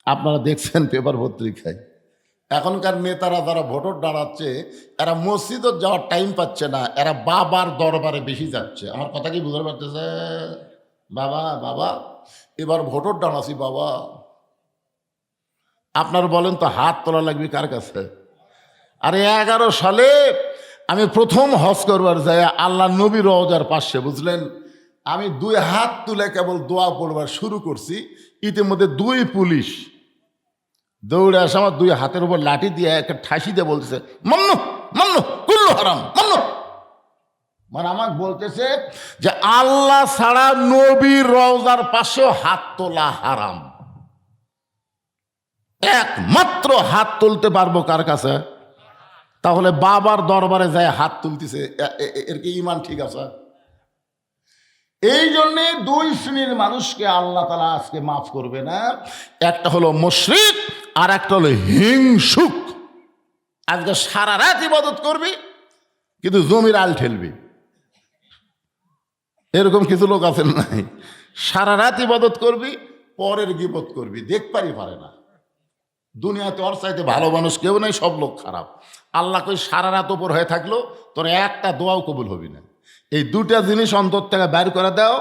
আপনারা দেখছেন পেপার পত্রিকায় এখনকার নেতারা যারা ভোটর দাঁড়াচ্ছে এরা মসজিদে যাওয়ার টাইম পাচ্ছে না, এরা বাবার দরবারে বেশি যাচ্ছে। আমার কথা কি বুঝতে পারতেছে? বাবা বাবা এবার ভোটর দাঁড়াছি বাবা। আপনার বলেন তো হাত তোলা লাগবে কার কাছে? আরে 11 সালে আমি প্রথম হজ করবার যাই আল্লাহ নবী রওজার পাশে, বুঝলেন, আমি 2 হাত তুলে কেবল দোয়া পড়বার শুরু করছি, ইতিমধ্যে 2 পুলিশ দৌড়ে আসে আমার 2 হাতের উপর লাঠি দিয়ে একটা ঠাসি দিয়ে বলতেছে মান্নু মান্নু কুল্লু হারাম মান্নু। মানে আমাকে বলতেছে যে আল্লাহ ছাড়া নবীর রওজার পাশেও হাত তোলা হারাম। একমাত্র হাত তুলতে পারবো কার কাছে? তাহলে বাবার দরবারে যায় হাত তুলতেছে, এর কি ইমান ঠিক আছে? এই জন্যে 2 শ্রেণীর মানুষকে আল্লাহ তাআলা আজকে মাফ করবে না। একটা হলো মুশরিক আর একটা হলো হিংসুক। আজকে সারা রাত ইবাদত করবি কিন্তু জমির আল ঠেলবি, এরকম কিছু লোক আছেন নাই? সারা রাত ইবাদত করবি, পরের গীবত করবি, দেখবারই পারে না। দুনিয়াতে ওর চাইতে ভালো মানুষ কেউ নাই, সব লোক খারাপ। আল্লাহ কই সারা রাত উপর হয়ে থাকলো তোর একটা দোয়াও কবুল হবি না। এই 2টা জিনিস অন্তর থেকে বাইর করে দাও।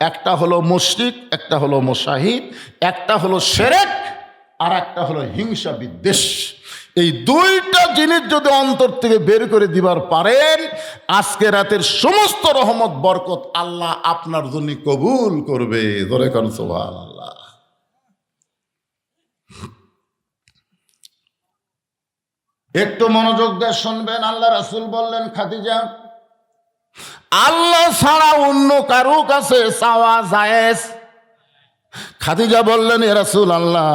একটা হলো মুশরিক, একটা হলো মুশাহিদ, একটা হলো শিরক আর একটা হলো হিংসা বিদ্বেষ। এই 2টা জিনিস যদি অন্তর থেকে বের করে দিবার পারেন, আজকে রাতের সমস্ত রহমত বরকত আল্লাহ আপনার জন্য কবুল করবে। ধরে কোন সুবহানাল্লাহ। একটু মনোযোগ দিয়ে শুনবেন। আল্লাহ রাসূল বললেন, খাদিজা আল্লাহ ছাড়া অন্য কারো কাছে চাওয়া জায়েজ। খাদিজা বললেন, ইয়া রাসূলুল্লাহ,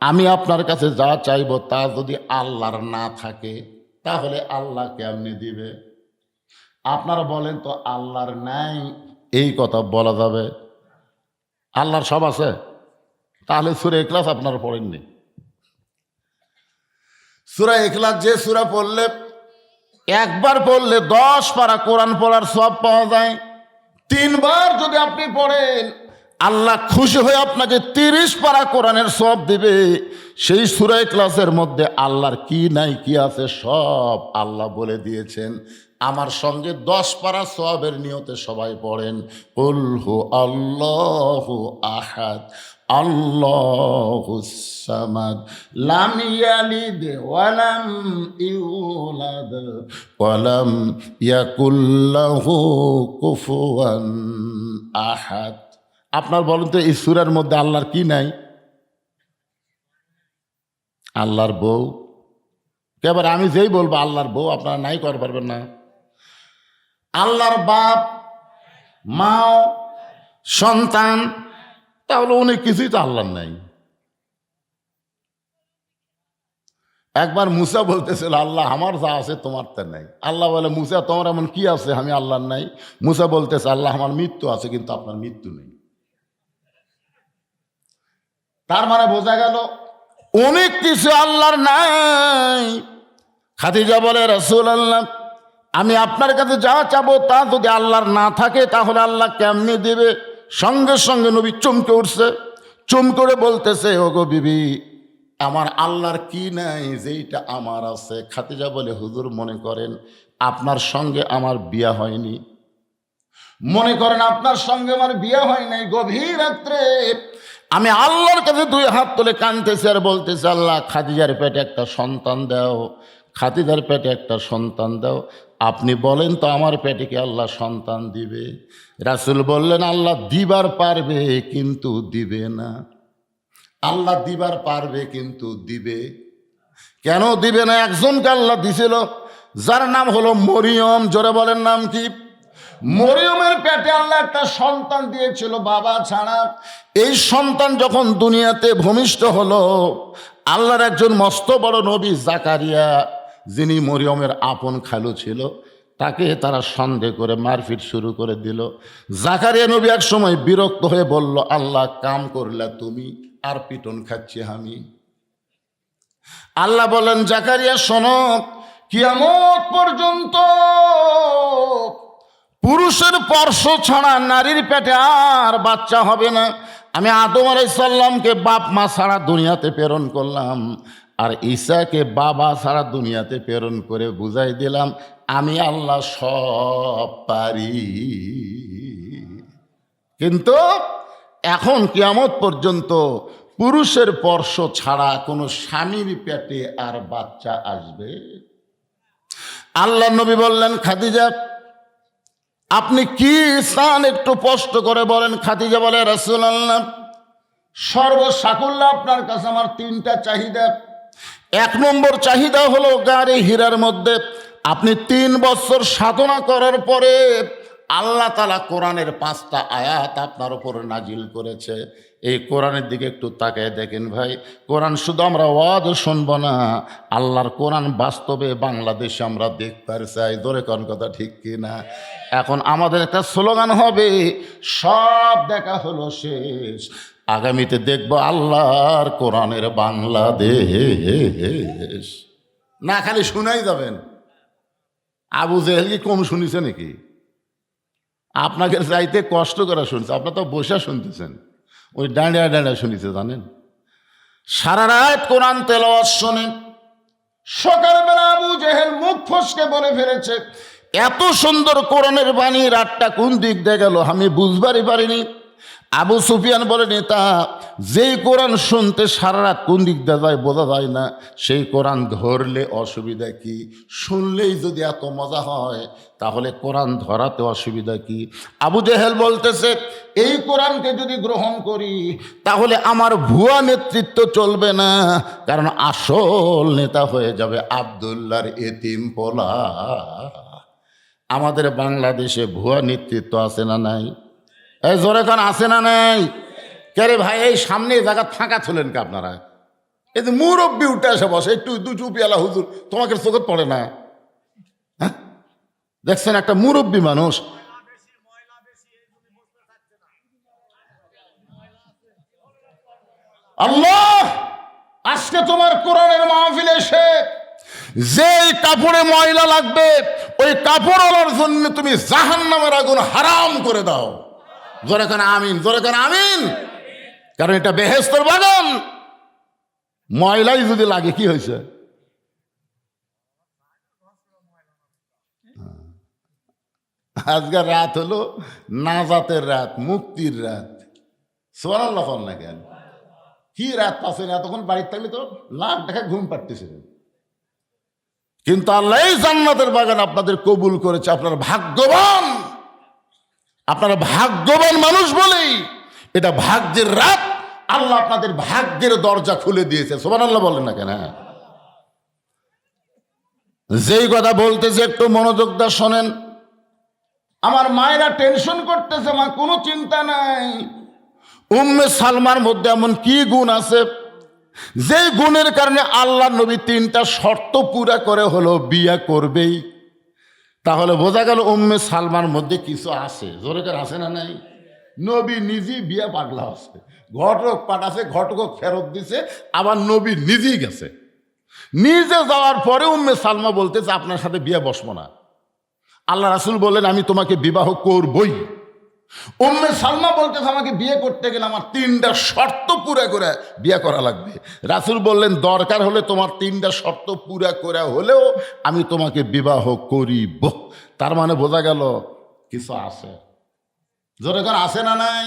আমি আপনার কাছে যা চাইবো তা যদি আল্লাহর না থাকে তাহলে আল্লাহ কেমনে দিবে? আপনারা বলেন তো, আল্লাহর নাই এই কথা বলা যাবে? আল্লাহর সব আছে। তাহলে সূরা ইখলাস আপনারা পড়েননি? সূরা ইখলাস যে সূরা পড়লে একবার পড়লে 10 পারা কোরআন পড়ার সব পাওয়া যায়। 3 বার যদি আপনি পড়েন আল্লাহ খুশি হয়ে আপনাকে 30 পারা কোরআনের সব দিবে। সেই সূরা ইখলাসের মধ্যে আল্লাহর কি নাই কি আছে সব আল্লাহ বলে দিয়েছেন। আমার সঙ্গে 10 পারা সওয়াবের নিয়তে সবাই পড়েন, কুল হু আল্লাহু আহাদ আল্লাহুস সামাদ লাম ইয়ালিদ ওয়া লাম ইউলাদ ওয়া লাম ইয়াকুল লাহু কুফুয়ান আহাদ। আপনার বলুন তো, এই সূরার মধ্যে আল্লাহর কি নাই? আল্লাহর বউ। এবার আমি যেই বলবো আল্লাহর বউ, আপনারা নাই করতে পারবেন না। আল্লাহর বাপ মা সন্তান, তাহলে অনেক কিছুই তো আল্লাহর নাই। একবার মুসা বলতেছিল, আল্লাহ আমার যা আছে তোমার তা নাই। আল্লাহ বলে, মুসা তোমার এমন কি আছে আমি আল্লাহর নাই? মুসা বলতেছে, আল্লাহ আমার মৃত্যু আছে কিন্তু আপনার মৃত্যু নেই। তার মানে বোঝা গেল অনেক কিছু আল্লাহর নাই। খাদিজা বলে, রাসূলুল্লাহ, আমি আপনার কাছে যা চাবো তা যদি আল্লাহর না থাকে তাহলে আল্লাহ কেমনে দিবে? সঙ্গে সঙ্গে নবী চমকে উঠছে, চমকে উঠে বলতেছে, ওগো বিবি, আমার আল্লাহর কি নাই যেইটা আমার আছে? খাদিজা বলে, হুজুর, মনে করেন আপনার সঙ্গে আমার বিয়া হয়নি, মনে করেন আপনার সঙ্গে আমার বিয়া হয় নাই, গভীর রাত্রে আমি আল্লাহর কাছে 2 হাত তুলে কাঁদতেছি আর বলতেছি, আল্লাহ খাদিজার পেটে একটা সন্তান দাও, খাদিজার পেটে একটা সন্তান দাও। আপনি বলেন তো, আমার পেটে কি আল্লাহ সন্তান দিবে? রাসূল বললেন, আল্লাহ দিবার পারবে কিন্তু দিবে না। আল্লাহ দিবার পারবে কিন্তু দিবে। কেন দিবে না? একজনকে আল্লাহ দিছিল, যার নাম হলো মরিয়ম। জোরে বলেন, নাম কি? মরিয়মের পেটে আল্লাহ একটা সন্তান দিয়েছিল বাবা ছাড়া। এই সন্তান যখন দুনিয়াতে ভূমিষ্ঠ হলো, আল্লাহর একজন মস্ত বড় নবী জাকারিয়া, যিনি মরিয়মের আপন খালু ছিল, তাকে তারা সন্দেহ করে মারপিট শুরু করে দিল। জাকারিয়া নবী এক সময় বিরক্ত হয়ে বলল, আল্লাহ, কাম করলা তুমি আর পিটন খাচ্ছি আমি। আল্লাহ বলেন, জাকারিয়া শোনো, কিয়ামত পর্যন্ত পুরুষের স্পর্শ ছাড়া নারীর পেটে আর বাচ্চা হবে না। আমি আদম আলাইহিস সালামকে বাপ মা ছাড়া দুনিয়াতে প্রেরণ করলাম, আর ঈসাকে বাবা ছাড়া দুনিয়াতে প্রেরণ করে বুঝাই দিলাম আমি আল্লাহ সব পারি। কিন্তু এখন কিয়ামত পর্যন্ত পুরুষের স্পর্শ ছাড়া কোনো স্বামীর পেটে আর বাচ্চা আসবে? আল্লাহ নবী বললেন, খাদিজা আপনি কি চান একটু স্পষ্ট করে বলেন। খাদিজা বলে, রাসূলুল্লাহ সর্বসাকুল্য আপনার কাছে আমার তিনটা চাহিদা। এক নম্বর চাহিদা হলো গাড়ি হীরার মধ্যে আপনি 3 বছর সাধনা করার পরে আল্লাহ তাআলা কোরআনের 5টা আয়াত আপনার উপর নাজিল করেছে। এই কোরআনের দিকে একটু তাকায় দেখেন ভাই, কোরআন শুধু আমরা ওয়াজ শুনব না, আল্লাহর কোরআন বাস্তবে বাংলাদেশে আমরা দেখতে চাই। ধরে কোন কথা ঠিক কিনা? এখন আমাদের একটা স্লোগান হবে, সব দেখা হলো শেষ, আগামীতে দেখব আল্লাহর কোরআনের বাংলাদেশ। না খালি শুনাই যাবেন। আবু জেহেল কি কম শুনিছে নাকি? আপনাকে চাইতে কষ্ট করে শুনছে, আপনার তো বসে শুনতেছেন, ওই ডাঁড়িয়া ডাঁড়িয়া শুনিছে জানেন। সারা রাত কোরআন তেলাওয়াত শোনেন, সকালবেলা আবু জেহেল মুখ ফসকে বলে ফেলেছে, এত সুন্দর কোরআনের বাণী রাতটা কোন দিক দিয়ে গেল আমি বুঝবারই পারিনি। আবু সুফিয়ান বলে, নেতা যেই কোরআন শুনতে সারা রাত কোন দিক দিয়ে যায় বোঝা যায় না, সেই কোরআন ধরলে অসুবিধা কি? শুনলেই যদি এত মজা হয় তাহলে কোরআন ধরাতে অসুবিধা কি? আবু জেহেল বলতেছে, এই কোরআনকে যদি গ্রহণ করি তাহলে আমার ভুয়া নেতৃত্ব চলবে না, কারণ আসল নেতা হয়ে যাবে আব্দুল্লাহর এতিম পোলা। আমাদের বাংলাদেশে ভুয়া নেতৃত্ব আছে না নাই? এই জোরে কান আছে না নাই? কে রে ভাই, এই সামনে জায়গা ফাঁকা ছিলেন কে আপনারা? এই যে মুরব্বী উঠে এসে বসে, একটু দু চুপিয়ালা হুজুর তোমাকে চোখে পড়ে না? হ্যাঁ দেখছেন, একটা মুরব্বী মানুষ। আল্লাহ আজকে তোমার কোরআনের মাহফিলে এসে যেই কাপড়ে ময়লা লাগবে ওই কাপড়ওয়ালার জন্য তুমি জাহান্নামের আগুন হারাম করে দাও। জোরে কান আমিন, জোরে কান আমিন। কারণ এটা বেহেশতের বাগান, ময়লাই যদি লাগে কি হয়েছে? আজকের রাত হলো নাজাতের রাত, মুক্তির রাত। সুবহানাল্লাহ না কেন? কি রাত পাচ্ছেন? এতক্ষণ বাড়িতে থাকলে তো লাখ টাকা ঘুম পাড়তেছিলেন, কিন্তু আল্লাহ এই জান্নাতের বাগান আপনাদের কবুল করেছে। আপনারা ভাগ্যবান, আপনারা ভাগ্যবান মানুষ বলেই এটা ভাগ্যের রাত। আল্লাহ আপনাদের ভাগ্যের দরজা খুলে দিয়েছে। সুবহানাল্লাহ বলেন না কেন? যেই কথা বলতেছে একটু মনোযোগ দিয়ে শোনেন। আমার মায়েরা টেনশন করতেছে, মা কোনো চিন্তা নাই। উম্মে সালমার মধ্যে এমন কি গুণ আছে যে গুণের কারণে আল্লাহ নবী 3টা শর্ত পুরা করে হলো বিয়ে করবেই? তাহলে বোঝা গেল উম্মে সালমার মধ্যে কিছু আছে। জোরে করে আছে না নাই? নবী নিজেই বিয়ে পাগলা আছে, ঘটক পাঠাছে, ঘটক ফেরত দিছে, আবার নবী নিজেই গেছে। নিজে যাওয়ার পরে উম্মে সালমা বলতেছে আপনার সাথে বিয়ে বসবো না। আল্লাহ রাসূল বললেন আমি তোমাকে বিবাহ করবই। উম্মে সালমা বলতেছে আমাকে বিয়ে করতে গেলে আমার 3টা শর্ত পুরা করে বিয়ে করা লাগবে। রাসূল বললেন দরকার হলে তোমার 3টা শর্ত পুরা করে হলেও আমি তোমাকে বিবাহ করিব। তার মানে বোঝা গেল কিছু আছে। জোরে করে আছে না নাই?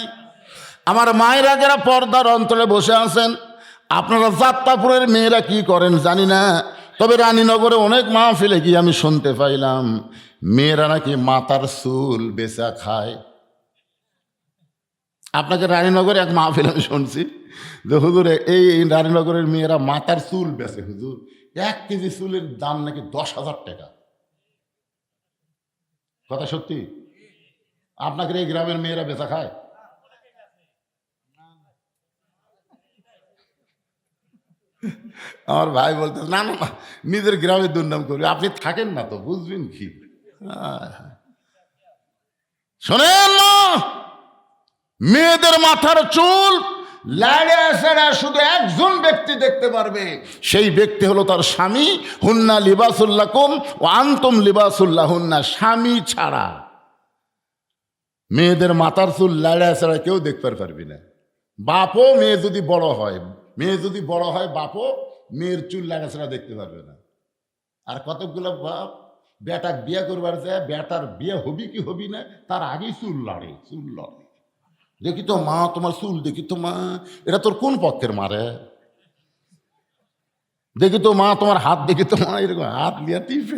আমার মায়েরা যারা পর্দার অন্তরে বসে আছেন, আপনারা যাত্রাপুরের মেয়েরা কি করেন জানি না, তবে রানীনগরে অনেক মাহফিলে গিয়ে আমি শুনতে পাইলাম মেয়েরা নাকি মাথার চুল বেচা খায়। আপনাকে রানীনগরে এক মাহফিল আমি শুনছি যে হুজুর এই রানীনগরের মেয়েরা মাথার চুল বেচে। হুজুর 1 কেজি চুলের দাম নাকি 10,000 টাকা। কথা সত্যি? আপনাকে এই গ্রামের মেয়েরা বেচা খায়? আমার ভাই বলতে না না না, নিজের গ্রামের দুর্নাম করবে। আপনি থাকেন না তো বুঝবেন কি? শোনেন না, মেয়েদের মাথার চুল লাড়ে সেড়া শুধু একজন ব্যক্তি দেখতে পারবে, সেই ব্যক্তি হলো তার স্বামী। হুন্না লিবাসুল্লাকুম ওয়া আনতুম লিবাসুল্লাহুন্না। স্বামী ছাড়া মেয়েদের মাথার চুল লাড়ে সেড়া কেউ দেখতে পারবি না। বাপও মেয়ে যদি বড় হয়, বাপও মেয়ের চুল লাগাছাড়া দেখতে পারবে না। আর কতগুলো বাপ বেটা বিয়ে করবার যায়, বেটার বিয়ে হবি কি হবি না তার আগেই চুল লড়ে। দেখি তো মা তোমার চুল, দেখি তো মা এটা তোর কোন পক্ষের মারে, দেখি তো মা তোমার হাত, দেখি তো মা এরকম হাত লিয়া টিপে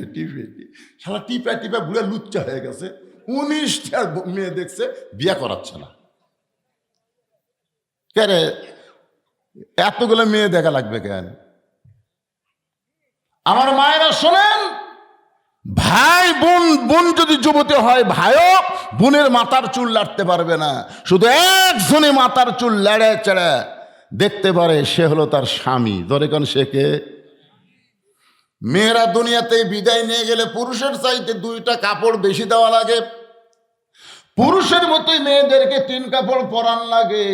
সারা টিপে বুড়ে লুচ্চা হয়ে গেছে। 19টা মেয়ে দেখছে, বিয়ে করাচ্ছে না। কেন এতগুলো মেয়ে দেখা লাগবে কেন? আমার মায়েরা শোনেন, ভাই বোন যদি যুবতী হয়, ভাইও বোনের মাথার চুল লাড়তে পারবে না। শুধু একজনই মাথার চুল লেড়ে চেড়ে দেখতে পারে, সে হলো তার স্বামী। ধরে কোন সে কে? মেয়েরা দুনিয়াতে বিদায় নিয়ে গেলে পুরুষের চাইতে 2টা কাপড় বেশি দেওয়া লাগে। পুরুষের মতোই মেয়েদেরকে 3 কাপড় পরান লাগে,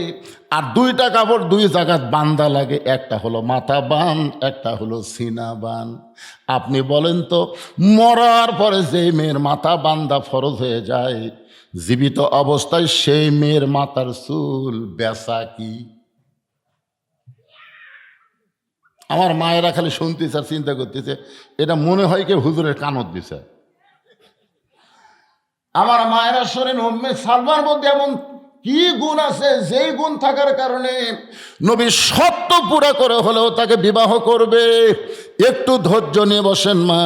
আর 2টা কাপড় 2 জায়গায় বান্ধা লাগে। একটা হলো মাথা বান, একটা হলো সিনা বান। আপনি বলেন তো, মরার পরে যে মেয়ের মাথা বান্ধা ফরজ হয়ে যায়, জীবিত অবস্থায় সেই মেয়ের মাথার চুল বেচা কি? আমার মায়েরা খালি শুনতেছে আর চিন্তা করতেছে, এটা মনে হয় কেউ হুজুরের কানত দিছে। আমার মায়েরা শোনেন, উম্মে সালমার মধ্যে এমন কি গুণ আছে, যেই গুণ থাকার কারণে নবী শর্ত পুরা করে হলেও তাকে বিবাহ করবে। একটু ধৈর্য নিয়ে বসেন মা।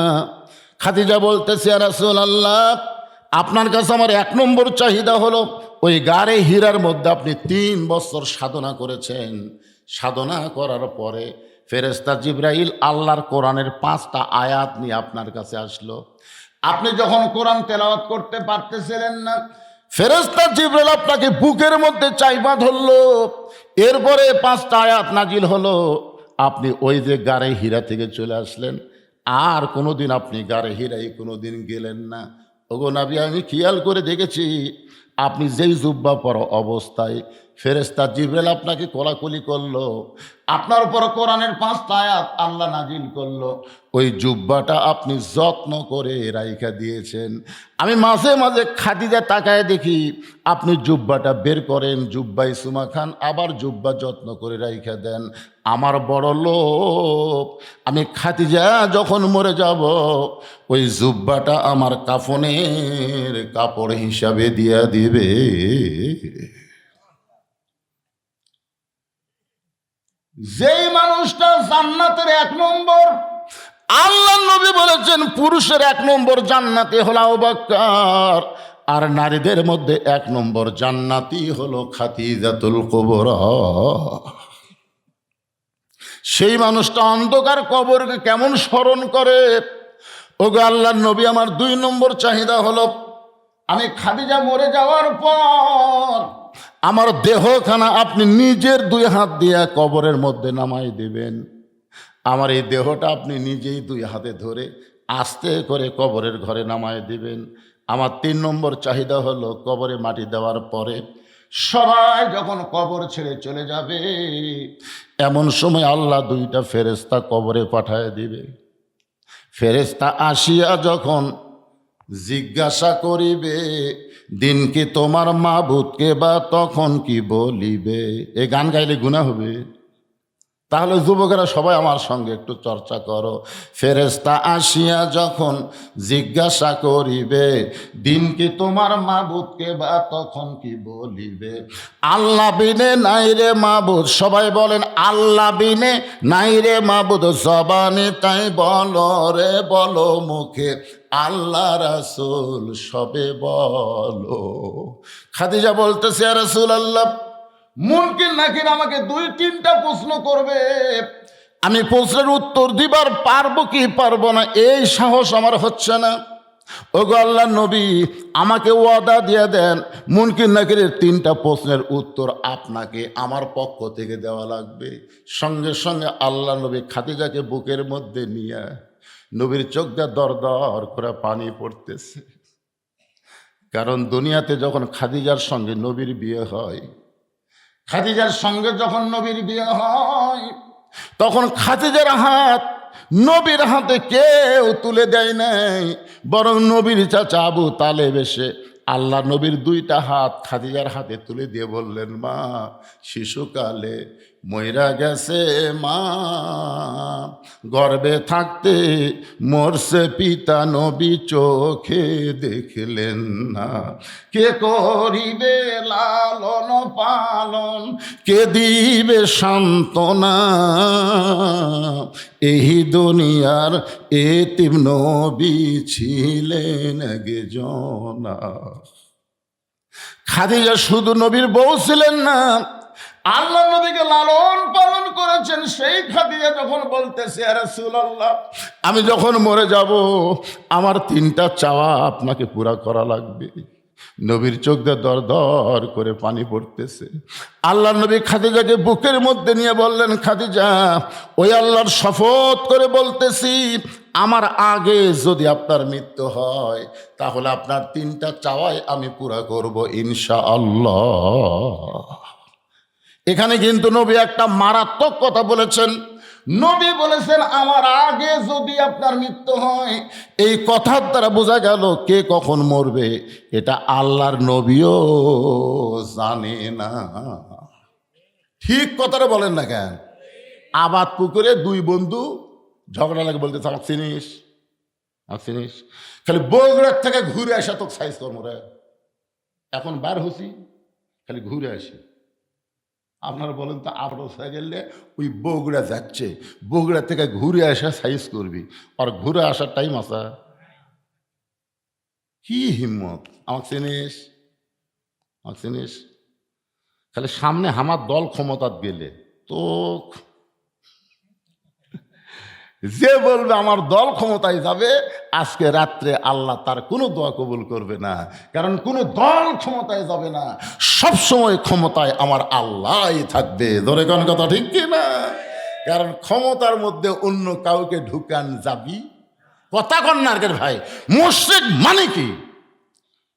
খাদিজা বলতেছে, ইয়া রাসূলুল্লাহ, আপনার কাছে আমার 1 নম্বর চাহিদা হলো, ওই গারে হীরার মধ্যে আপনি 3 বছর সাধনা করেছেন। সাধনা করার পরে ফেরেশতা জিবরাইল আল্লাহর কোরআনের 5টা আয়াত নিয়ে আপনার কাছে আসলো। আপনি যখন কোরআন তেলাওয়াত করতে পারতেছিলেন না, ফেরেশতা জিবরাইল আপনাকে বুকের মধ্যে চাইবা ধরলো। এরপরে 5টা আয়াত নাজিল হলো, আপনি ওই যে গারে হীরা থেকে চলে আসলেন। আর কোনোদিন আপনি গারে হীরায় কোনোদিন গেলেন না। ওগো নবী, আমি খেয়াল করে দেখেছি, আপনি যেই জুব্বা পরা অবস্থায় ফেরেশতা জিবরাইল আপনাকে কোলাকুলি করলো, আপনার উপর কোরআনের 5টা আয়াত আল্লাহ নাজিল করলো, ওই জুব্বাটা আপনি যত্ন করে রাইখা দিয়েছেন। আমি মাঝে মাঝে খাদিজা তাকায় দেখি, আপনি জুব্বাটা বের করেন, জুব্বাই সুমা খান, আবার জুব্বা যত্ন করে রাইখা দেন। আমার বড় লোভ, আমি খাদিজা যখন মরে যাব, ওই জুব্বাটা আমার কাফনের কাপড় হিসাবে দিয়া দিবে। যেই মানুষটা জান্নাতের 1 নম্বর, আল্লাহ নবী বলেছেন পুরুষের 1 নম্বর জান্নাতি হলো আবু বকর, আর নারীদের মধ্যে 1 নম্বর জান্নাতি হলো খাদিজাতুল কুবরা। সেই মানুষটা অন্ধকার কবরকে কেমন স্মরণ করে। ওগো আল্লাহর নবী, আমার 2 নম্বর চাহিদা হলো, আমি খাদিজা মরে যাওয়ার পর আমার দেহখানা আপনি নিজের 2 হাত দিয়ে কবরের মধ্যে নামাই দিবেন। আমার এই দেহটা আপনি নিজেই 2 হাতে ধরে আস্তে করে কবরের ঘরে নামাই দিবেন। আমার 3 নম্বর চাহিদা হলো, কবরে মাটি দেওয়ার পরে সবাই যখন কবর ছেড়ে চলে যাবে, এমন সময় আল্লাহ 2টা ফেরেশতা কবরে পাঠায় দিবে। ফেরেশতা আসিয়া যখন জিজ্ঞাসা করিবে, দিন কি তোমার মাবুদকে, বা তখন কি বলিবে? এই গান গাইলে গুনাহ হবে? তাহলে যুবকেরা সবাই আমার সঙ্গে একটু চর্চা করো। ফেরেশতা আসিয়া যখন জিজ্ঞাসা করিবে, দিন কি তোমার মাবুদকে, বা তখন কি বলিবে? আল্লাহ বিনে নাই রে মাবুদ, সবাই বলেন আল্লাহ বিনে নাই রে মাবুদ, জবানে তাই বলো রে বলো মুখে, আল্লাহ রাসূল সবে বলো। খাদিজা বলতেছে, ইয়া রাসূলুল্লাহ, মুনকির নাকির আমাকে 2-3টা প্রশ্ন করবে, আমি প্রশ্নের উত্তর দিবার পারবো কি পারবো না এই সাহস আমার হচ্ছে না। ওগো আল্লাহর নবী, আমাকে ওয়াদা দিয়ে দেন, মুনকির নাকিরের 3টা প্রশ্নের উত্তর আপনাকে আমার পক্ষ থেকে দেওয়া লাগবে। সঙ্গে সঙ্গে আল্লাহ নবী খাদিজাকে বুকের মধ্যে নিয়ে, নবীর চোখ দিয়ে দর দর করে পানি পড়তেছে। কারণ দুনিয়াতে যখন খাদিজার সঙ্গে নবীর বিয়ে হয়, খাদিজার সঙ্গে যখন নবীর বিয়ে হয়, তখন খাদিজার হাত নবীর হাতে কেউ তুলে দেয় নাই, বরং নবীর চাচা আবু তালেব এসে আল্লাহ নবীর দুইটা হাত খাদিজার হাতে তুলে দিয়ে বললেন, মা শিশুকালে মইরা গেছে মা, গর্ভে থাকতে মরছে পিতা নবী চোখে দেখলেন না, কে করিবে লালন পালন, কে দিবে সান্ত্বনা, এই দুনিয়ার এতিম নবী ছিলেন একজনা। খাদিজা শুধু নবীর বউ ছিলেন না, আল্লাহ নবীকে লালন পালন করেছেন। সেই খাদিজা যখন বলতেছে, ইয়া রাসূলুল্লাহ, আমি যখন মরে যাব আমার তিনটা চাওয়া আপনাকে পুরা করা লাগবে। নবীর চোখ দিয়ে দর দর করে পানি পড়তেছে। আল্লাহ নবী খাদিজাকে বুকের মধ্যে নিয়ে বললেন, খাদিজা, ওই আল্লাহর শপথ করে বলতেছি, আমার আগে যদি আপনার মৃত্যু হয় তাহলে আপনার তিনটা চাওয়াই আমি পুরা করব ইনশাআল্লাহ। এখানে কিন্তু নবী একটা মারাত্মক কথা বলেছেন। নবী বলেছেন, আমার আগে যদি আপনার মৃত্যু হয়। এই কথার দ্বারা বোঝা গেল কে কখন মরবে এটা আল্লাহর নবীও জানে না। ঠিক কথাটা বলেন না কেন? আবাদ পুকুরে দুই বন্ধু ঝগড়া লাগে, বলতে আমাকে চিনিস, আমাকে চিনিস, খালি বগুড়ার থেকে ঘুরে আসা তো সাইজ কর্ম রে, এখন বার হচ্ছি খালি ঘুরে আসি। আপনারা বলেন তো, আবরসা গেলে ওই বগুড়া যাচ্ছে, বগুড়া থেকে ঘুরে আসা সাইজ করবি, আর ঘুরে আসার টাইম আসা কি হিম্মত? আমাকে চিনিস, আমাকে চিনিস, খালি সামনে আমার দল ক্ষমতাত গেলে তো যে বলবে আমার দল ক্ষমতায় যাবে, আজকে রাত্রে আল্লাহ তার কোনো দোয়া কবুল করবে না, কারণ কোনো দল ক্ষমতায় যাবে না, সব সময় ক্ষমতায় আমার আল্লাহই থাকবে। ধরে কোন কথা ঠিক কি না? কারণ ক্ষমতার মধ্যে অন্য কাউকে ঢুকান যাবি কথা কন্যার্কের ভাই। মুশরিক মানে কি?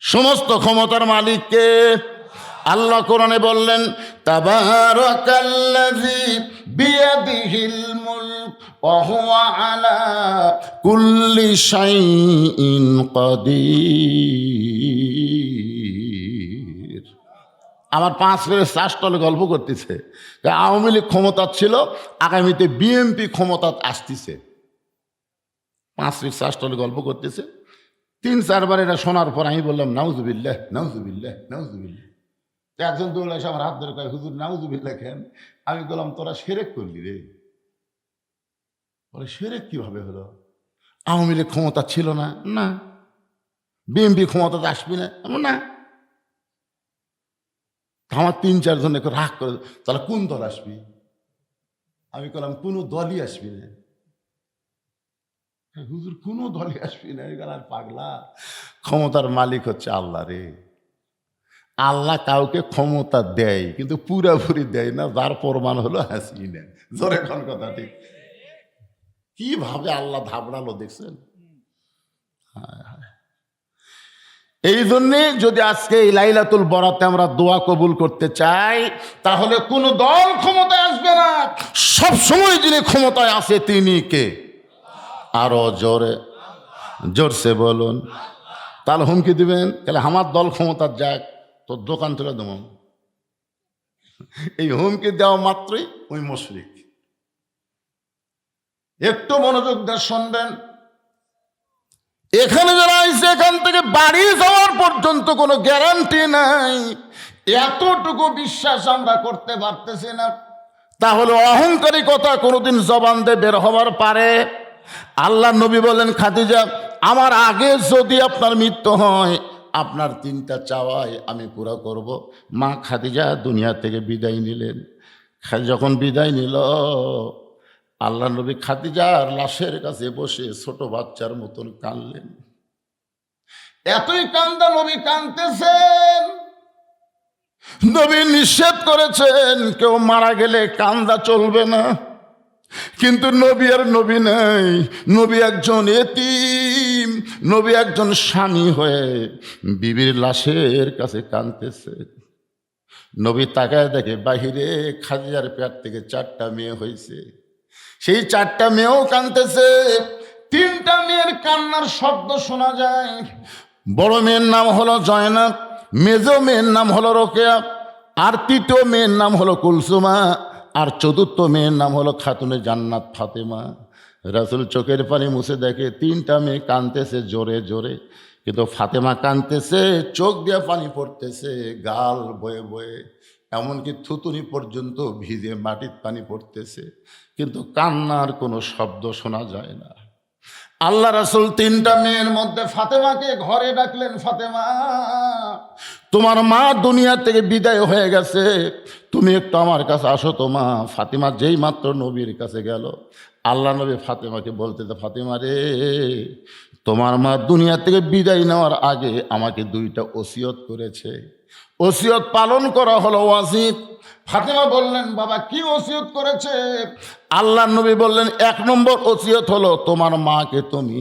সমস্ত ক্ষমতার মালিককে আল্লাহ কোরআনে বললেন, তাবারাকাল্লাযী বিয়াদিহিল মুলক ওয়া হুয়া আলা কুল্লি শাইইন কাদির। আমার 5 মিনিট চাষটলে গল্প করতেছে, আওয়ামী লীগ ক্ষমতা ছিল, আগামীতে বিএনপি ক্ষমতা আসতেছে। 5 মিনিট চাষটলে গল্প করতেছে। 3-4 বার এটা শোনার পর আমি বললাম, নাউজুবিল্লাহ নাউজুবিল্লাহ নাউজুবিল্লাহ। একজন দৌড়ে এসে আমার হাত ধরে কয়, হুজুর নাউজুবিল্লাহ কেন? আমি বললাম, তোরা শিরক করলি রে। বলে, শিরক কিভাবে হলো? আওয়ামী লীগ ক্ষমতা ছিল না, না। বিএনপি ক্ষমতা আসবি না, না। আমার 3-4 জন রাগ করে, তাহলে কোন দল আসবি? আমি বললাম, কোনো দলই আসবি না। হুজুর কোনো দলই আসবি না। আর পাগলা, ক্ষমতার মালিক হচ্ছে আল্লাহ রে। আল্লাহ কাউকে ক্ষমতা দেয়, কিন্তু পুরাপুরি দেয় না, যার প্রমাণ হলো হাসিনা। জোরে কোন কথা ঠিক? কিভাবে আল্লাহ ধাবড়ালো দেখছেন? এই জন্যে যদি আজকে এই লাইলাতুল বরাতে আমরা দোয়া কবুল করতে চাই, তাহলে কোন দল ক্ষমতায় আসবে না, সব সময় যিনি ক্ষমতায় আছে তিনি কে? আরো জোরে জোরসে বলুন। তাহলে হুমকি দিবেন, তাহলে আমার দল ক্ষমতার যাক, তোর দোকান তুলে দেব। এই হুমকি দেওয়া মাত্রই ওই মুশরিক। একটু মনোযোগ দিয়ে শুনবেন। এখানে যারা আইছে, এখান থেকে বাড়ি যাওয়ার পর্যন্ত কোনো গ্যারান্টি নাই। এতটুকু বিশ্বাস আমরা করতে পারতেছি না, তাহলে অহংকারিকতা কোনোদিন জবান দিয়ে বের হবার পারে? আল্লাহ নবী বলেন, খাদিজা, আমার আগে যদি আপনার মৃত্যু হয়, আপনার 3টা চাওয়াই আমি পুরা করব। মা খাদিজা দুনিয়া থেকে বিদায় নিলেন। যখন বিদায় নিল, আল্লাহ নবী খাদিজার লাশের কাছে বসে ছোট বাচ্চার মতন কাঁদলেন। এতই কান্দা, নবী কাঁদতেছেন। নবী নিষেধ করেছেন, কেউ মারা গেলে কান্দা চলবে না, কিন্তু নবী আর নবী নাই। নবী একজন এতিম, নবী একজন স্বামী হয়ে বিবির লাশের কাছে কাঁদতেছে। নবী তাকায় দেখে বাহিরে খাদিজার পেট থেকে 4টা মেয়ে হয়েছে। সেই 4টা মেয়েও কাঁদতেছে। 3টা মেয়ের কান্নার শব্দ শোনা যায়। বড় মেয়ের নাম হলো জয়নাব, মেজো মেয়ের নাম হলো রোকেয়া, আর তৃতীয় মেয়ের নাম হলো কুলসুমা, আর চতুর্থ মেয়ের নাম হলো খাতুনে জান্নাত ফাতেমা। রাসূল চোখের পানি মুছে দেখে তিনটা মেয়ে কাঁদতেছে জোরে জোরে, কিন্তু ফাতেমা কাঁদতেছে, চোখ দিয়ে পানি পড়তেছে, গাল বয়ে বয়ে, এমনকি থুতুনি পর্যন্ত ভিজে মাটির পানি পড়তেছে, কিন্তু কান্নার কোনো শব্দ শোনা যায় না। আল্লাহ রাসূল তিনটা মেয়ের মধ্যে ফাতেমাকে ঘরে ডাকলেন, ফাতেমা তোমার মা দুনিয়া থেকে বিদায় হয়ে গেছে, তুমি একটু আমার কাছে আসো তো মা। ফাতেমা যেই মাত্র নবীর কাছে গেল, আল্লাহ নবী ফাতেমাকে বলতেছে, ফাতেমা রে, তোমার মা দুনিয়া থেকে বিদায় নেওয়ার আগে আমাকে দুইটা ওসিয়ত করেছে, ওসিয়ত পালন করা হলো ওয়াজিব। ফাতেমা বললেন, বাবা কি ওসিয়ত করেছে? আল্লাহ নবী বললেন, এক নম্বর ওসিয়ত হলো তোমার মাকে তুমি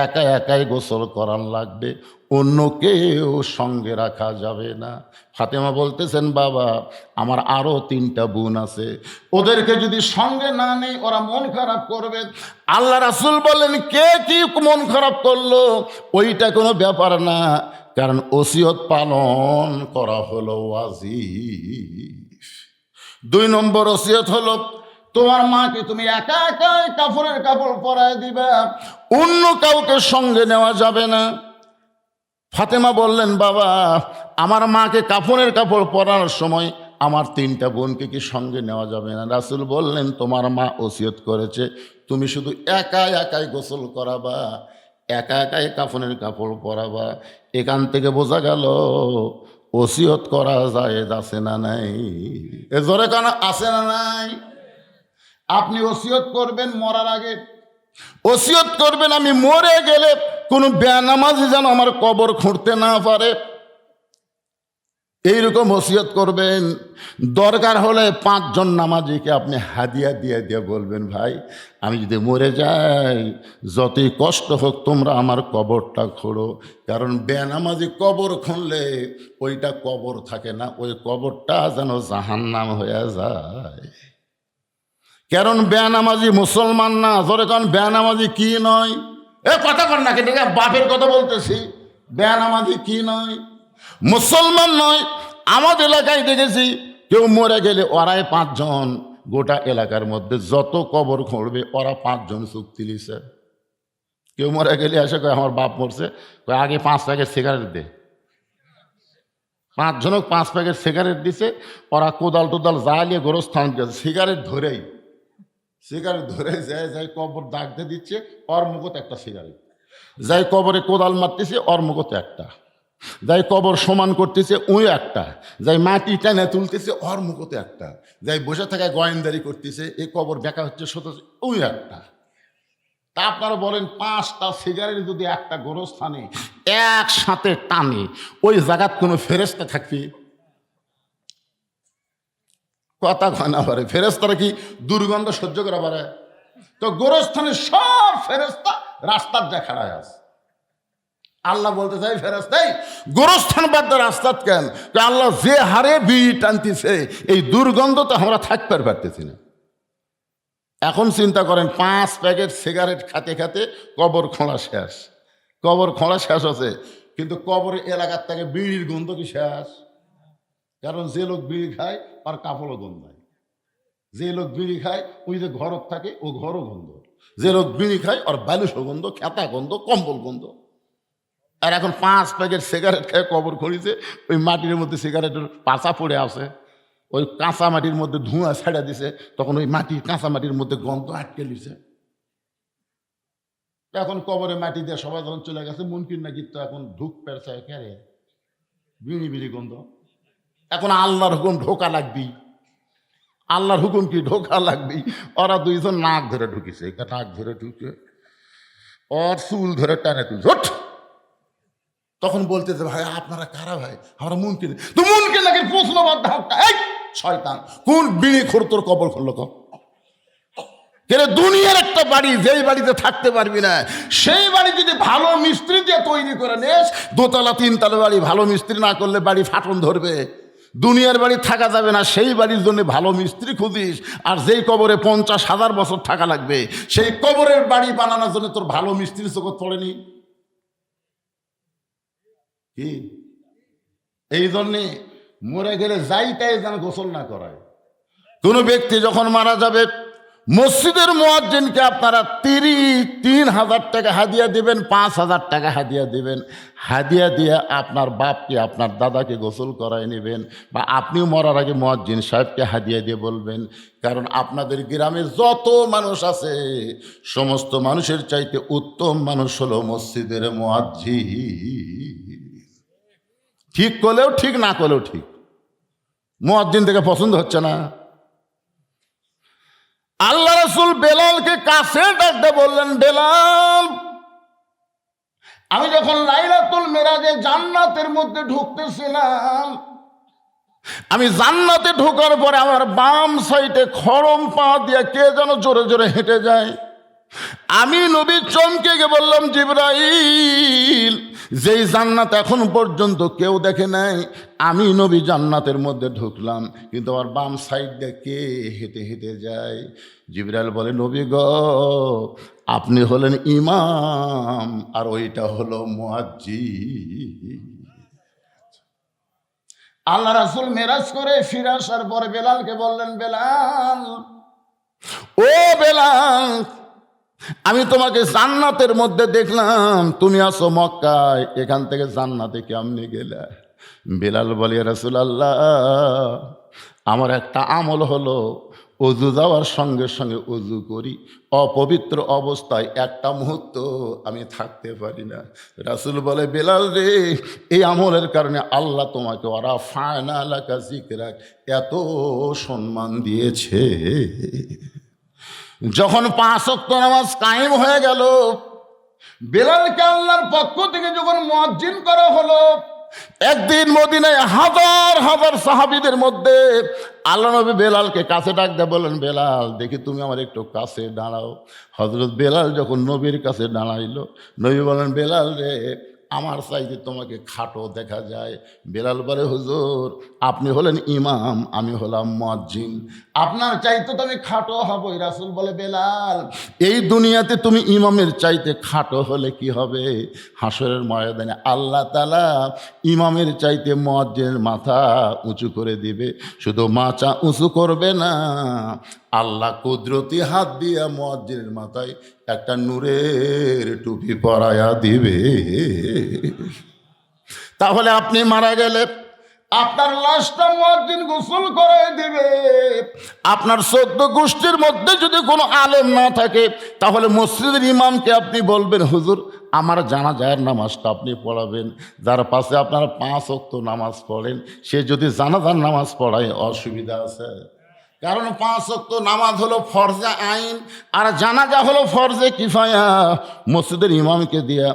একা একাই গোসল করান লাগবে, অন্য কেউ সঙ্গে রাখা যাবে না। ফাতেমা বলতেছেন, বাবা আমার আরও তিনটা বোন আছে, ওদেরকে যদি সঙ্গে না নেই ওরা মন খারাপ করবে। আল্লাহ রাসূল বললেন, কে কি মন খারাপ করলো ওইটা কোনো ব্যাপার না, কারণ ওসিয়ত পালন করা হলো ওয়াজিব। দুই নম্বর ওসিয়ত হলো তোমার মাকে তুমি একা একাই কাফনের কাপড় পরায় দিবা, অন্য কাউকে সঙ্গে নেওয়া যাবে না। ফাতেমা বললেন, বাবা আমার মাকে কাফনের কাপড় পরানোর সময় আমার তিনটা বোনকে কি সঙ্গে নেওয়া যাবে না? রাসূল বললেন, তোমার মা ওসিয়ত করেছে তুমি শুধু একা একাই গোসল করাবা, একা একাই কাফনের কাপড় পরাবা। এখান থেকে বোঝা গেল ওসিয়ত করা যায় আছে না নাই? এ জোরে কানা আছে না নাই? আপনি ওসিয়ত করবেন মরার আগে, ওসিয়ত করবেন আমি মরে গেলে কোনো বেনামাজি যেন আমার কবর খুঁড়তে না পারে, এইরকম ওসিয়ত করবেন। দরকার হলে 5 জন নামাজিকে আপনি হাদিয়া দিয়ে দিয়ে বলবেন, ভাই আমি যদি মরে যাই যতই কষ্ট হোক তোমরা আমার কবরটা খোঁড়ো, কারণ বেনামাজি কবর খুঁড়লে ওইটা কবর থাকে না, ওই কবরটা যেন জাহান্নাম হয়ে যায়। কারণ বেনামাজি মুসলমান না। ধরে কারণ বেনামাজি কি নয়? এ কথা কর না, কিন্তু বাপের কথা বলতেছি। বেনামাজি কি নয়? মুসলমান নয়। আমাদের এলাকায় দেখেছি কেউ মরে গেলে ওরাই 5 জন, গোটা এলাকার মধ্যে যত কবর খুঁড়বে ওরা 5 জন চুক্তি লিছে। কেউ মরে গেলে এসে কয় আমার বাপ মরছে, আগে 5 প্যাকেট সিগারেট দে। 5 জনক 5 প্যাকেট সিগারেট দিছে, ওরা কোদাল টোদাল জ্বালিয়ে গোরস্থান দিয়েছে, সিগারেট ধরে যাই কবর দাগতে দিচ্ছে, ওর মুখত একটা সিগারেট, যাই কবরে কোদাল মারতেছে ওর মুখত একটা, যাই কবর সমান করতেছে ওই একটা, যাই মাটি টেনে তুলতেছে ওর মুখতে একটা, যাই বসে থাকায় গোয়েন্দারি করতেছে এই কবর দেখা হচ্ছে ওই একটা। তা আপনারা বলেন 5টা সিগারেট যদি একটা গোরস্থানে একসাথে টানে, ওই জায়গাত কোনো ফেরেশতা থাকবে? কথা কয় না পারে। ফেরেশতারা কি দুর্গন্ধ সহ্য করা পারে? তো গোরস্থানে সব ফেরেশতা রাস্তার যা খাড়ায় আছে। আল্লাহ বলতে চাই, ফেরেশতাই গোরস্থান বাদ দিয়ে রাস্তাত কেন? আল্লাহ যে হারে বিড়ি টানতেছে এই দুর্গন্ধ তো আমরা থাকতে পারতেছি না। এখন চিন্তা করেন 5 প্যাকেট সিগারেট খাতে খাতে কবর খোঁড়া শেষ, কবর খোঁড়া শেষ আছে, কিন্তু কবরের এলাকার থেকে বিড়ির গন্ধ কি শেষ? কারণ যে লোক বিড়ি খায় আর কাপড়ও গন্ধায়, যে লোক বিড়ি খায় ওই যে ঘরত থাকে ও ঘরও গন্ধ, যে লোক বিড়ি খায় আর বালুসও গন্ধ, খেতা গন্ধ, কম্বল গন্ধ। আর এখন 5 প্যাকেট সিগারেট খেয়ে কবর খড়িছে, ওই মাটির মধ্যে সিগারেটের পাচা পড়ে আছে, ওই কাঁচা মাটির মধ্যে ধোঁয়া ছেড়ে দিছে, তখন ওই মাটির কাঁচা মাটির মধ্যে গন্ধ আটকে লিছে। এখন কবরে মাটি দিয়ে সবাই যখন চলে গেছে, মুনকির নাকি তো এখন ঢুক পেরছে কেরে বিড়ি বিড়ি গন্ধ। এখন আল্লাহর হুকুম ঢোকা লাগবি, আল্লাহর হুকুম কি ঢোকা লাগবি। ওরা 2 জন নাক ধরে ঢুকিছে, নাক ধরে ঢুকে ওর চুল ধরে টানে তুলছে। তখন বলতেছে, ভাই আপনারা কারা ভাই? আমরা মুনকির। তো মুনকির নাকি প্রশ্নবাদ ঢাকটা, এই শয়তান কোন বিড়ি খোর তোর কবর খুললো কর? দুনিয়ার একটা বাড়ি যেই বাড়িতে থাকতে পারবি না, সেই বাড়ি যদি ভালো মিস্ত্রি দিয়ে তৈরি করে নেস, 2তলা 3তলা বাড়ি ভালো মিস্ত্রি না করলে বাড়ি ফাটন ধরবে। দুনিয়ার বাড়ি থাকা যাবে না, সেই বাড়ির জন্য ভালো মিস্ত্রি খুঁজিস, আর যেই কবরে 50,000 বছর থাকা লাগবে, সেই কবরের বাড়ি বানানোর জন্য তোর ভালো মিস্ত্রি চোখত পড়েনি। কি এই জন্যে মরে গেলে যাইটাই যেন গোসল না করায়। কোনো ব্যক্তি যখন মারা যাবে, মসজিদের মুয়াজ্জিনকে আপনারা 3,000 টাকা হাদিয়া দিবেন, 5,000 টাকা হাদিয়া দিবেন। হাদিয়া দিয়ে আপনার বাপকে, আপনার দাদাকে গোসল করায় নেবেন, বা আপনিও মরার আগে মুয়াজ্জিন সাহেবকে হাদিয়া দিয়ে বলবেন, কারণ আপনাদের গ্রামে যত মানুষ আছে সমস্ত মানুষের চাইতে উত্তম মানুষ হলো মসজিদের মুয়াজ্জিন। ঠিক করলেও ঠিক, না করলেও ঠিক, মুয়াজ্জিন থেকে পছন্দ হচ্ছে না। আল্লাহ রাসূল বেলালকে কাছে ডাকতে বললেন, বেলাল, আমি যখন লাইলাতুল মেরাজে জান্নাতের মধ্যে ঢুকতেছিলাম, আমি জান্নাতে ঢোকার পরে আমার বাম সাইডে খড়ম পা দিয়ে কে যেন জোরে জোরে হেঁটে যায়। আমি নবী চমকে গিয়ে বললাম, জিবরাইল, যেই জান্নাত এখন পর্যন্ত কেউ দেখে নাই, আমি নবী জান্নাতের মধ্যে ঢুকলাম, কিন্তু আমার বাম সাইড দিয়ে কে হেঁটে হেঁটে যায়? জিবরাইল বলে, নবী গ, আপনি হলেন ইমাম, আর ওইটা হলো মুয়াজ্জিন। আল্লাহ রাসূল মেরাজ করে ফিরে আসার পরে বেলালকে বললেন, বেলাল, ও বেলাল, আমি তোমাকে জান্নাতের মধ্যে দেখলাম, তুমি আছো মক্কায়, এখান থেকে জান্নাতে কেমনে গেলে? বেলাল বলে, ইয়া রাসূলুল্লাহ, আমার একটা আমল হলো অজু যাওয়ার সঙ্গে সঙ্গে অজু করি, অপবিত্র অবস্থায় একটা মুহূর্ত আমি থাকতে পারি না। রাসূল বলে, বেলাল রে, এই আমলের কারণে আল্লাহ তোমাকে ওরা ফায়না লাকা যিকরাক এত সম্মান দিয়েছে। যখন 5 ওয়াক্ত নামাজ কায়েম হয়ে গেল, বেলালকে আল্লাহর পক্ষ থেকে যখন মুয়াজ্জিন করা হলো, একদিন মদিনায় হাজার হাজার সাহাবীদের মধ্যে আল্লাহ নবী বেলালকে কাছে ডাক দিয়ে বলেন, বেলাল, দেখি তুমি আমার একটু কাছে দাঁড়াও। হযরত বেলাল যখন নবীর কাছে দাঁড়াইল, নবী বলেন, বেলাল রে, আমার চাইতে তোমাকে খাটো দেখা যায়। বেলাল বলে, হুজুর, আপনি হলেন ইমাম, আমি হলাম মুয়াজ্জিন, আপনার চাইতে তো আমি খাটো হবই। রাসূল বলে, বেলাল, এই দুনিয়াতে তুমি ইমামের চাইতে খাটো হলে কি হবে? হাসরের ময়দানে আল্লাহ তাআলা ইমামের চাইতে মুয়াজ্জিনের মাথা উঁচু করে দিবে। শুধু মাথা উঁচু করবে না, আল্লাহ কুদরতি হাত দিয়া মুয়াজ্জিনের মাথায় একটা নূরের টুপি পরায়া দিবে। তাহলে আপনি মারা গেলে আপনার লাশটা মুয়াজ্জিন গোসল করায় দিবে। আপনার 14 গোষ্ঠীর মধ্যে যদি কোনো আলেম না থাকে, তাহলে মসজিদের ইমামকে আপনি বলবেন, হুজুর, আমার জানাজার নামাজটা আপনি পড়াবেন। যার পাশে আপনারা 5 ওয়াক্ত নামাজ পড়েন, সে যদি জানাজার নামাজ পড়ায়, অসুবিধা আছে? কারণ 5 ওয়াক্ত নামাজ হলো ফরজে আইন, আর জানাজা হলো ফরজে কিফায়া। মসজিদের ইমামকে দিয়ে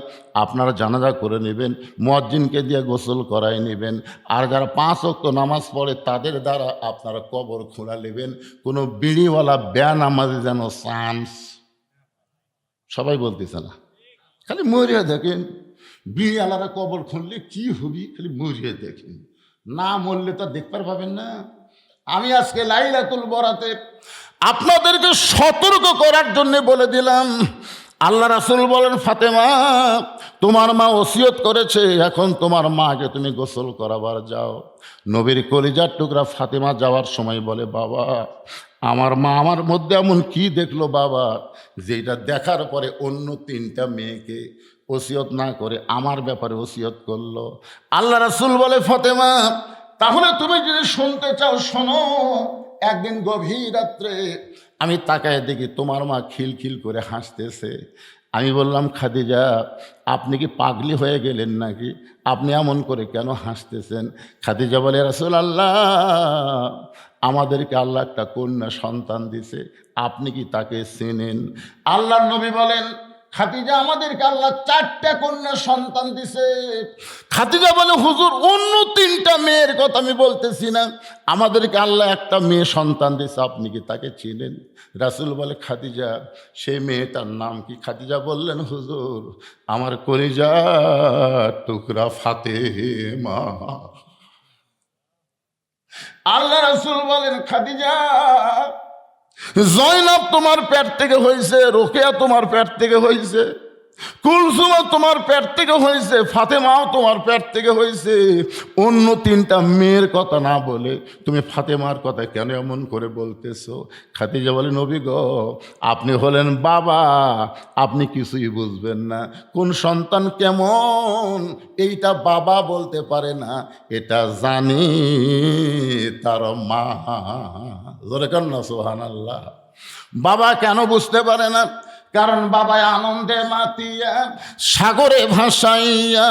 আপনারা জানাজা করে নেবেন, মুয়াজ্জিনকে দিয়ে গোসল করাই নেবেন, আর যারা 5 ওয়াক্ত নামাজ পড়ে তাদের দ্বারা আপনারা কবর খোঁড়া নেবেন। কোনো বিড়িওয়ালা বেনামাজি যেন চান্স, সবাই বলতেছে না, খালি মরিয়া দেখেন, বিড়িওয়ালারা কবর খুঁড়লে কি হবি, খালি মরিয়া দেখেন, না মরলে তো দেখতে পাবেন না। আমি আজকে লাইলাতুল বরাতে আপনাদেরকে সতর্ক করার জন্য বলে দিলাম। আল্লাহ রাসূল বলেন, ফাতেমা, তোমার মা ওসিয়ত করেছে, এখন তোমার মাকে তুমি গোসল করাবার যাও। নবীর কলিজার টুকরা ফাতেমা যাওয়ার সময় বলে, বাবা, আমার মা আমার মধ্যে এমন কি দেখলো বাবা, যেটা দেখার পরে অন্য 3টা মেয়েকে ওসিয়ত না করে আমার ব্যাপারে ওসিয়ত করলো। আল্লাহ রাসূল বলে, ফাতেমা, তাহলে তুমি যদি শুনতে চাও শোনো। একদিন গভীর রাত্রে আমি তাকায় দেখি তোমার মা খিলখিল করে হাসতেছে। আমি বললাম, খাদিজা, আপনি কি পাগলি হয়ে গেলেন নাকি? আপনি এমন করে কেন হাসতেছেন? খাদিজা বলে, রাসূলুল্লাহ, আমাদেরকে আল্লাহ একটা কন্যা সন্তান দিছে, আপনি কি তাকে চেনেন? আল্লাহর নবী বলেন, খাদিজা, আমাদেরকে আল্লাহ 4টা কন্যা সন্তান দিছে। খাদিজা বলে, হুজুর, অন্য 3টা মেয়ের কথা আমি বলতেছি না, আমাদেরকে আল্লাহ একটা মেয়ে সন্তান দিছে, আপনি কি তাকে চিনেন? রাসূল বলে, খাদিজা, সেই মেয়েটার নাম কি? খাদিজা বললেন, হুজুর, আমার কলিজার টুকরা ফাতেমা। আল্লাহ রাসূল বলেন, খাদিজা, জয়নাব তোমার পেট থেকে হয়েছে, রোকেয়া তোমার পেট থেকে হয়েছে, কুলসুমা তোমার পেট থেকে হয়েছে, ফাতেমাও তোমার পেট থেকে হয়েছে। অন্য তিনটা মেয়ের কথা না বলে তুমি ফাতেমার কথা কেন এমন করে বলতেছো? খাদিজা বলে, নবী গো, আপনি হলেন বাবা, আপনি কিছুই বুঝবেন না। কোন সন্তান কেমন এইটা বাবা বলতে পারে না, এটা জানি তার মা। জোরে কান না সুবহানাল্লাহ। বাবা কেন বুঝতে পারে না? কারণ বাবা আনন্দে মাতিয়া, সাগরে ভাসাইয়া,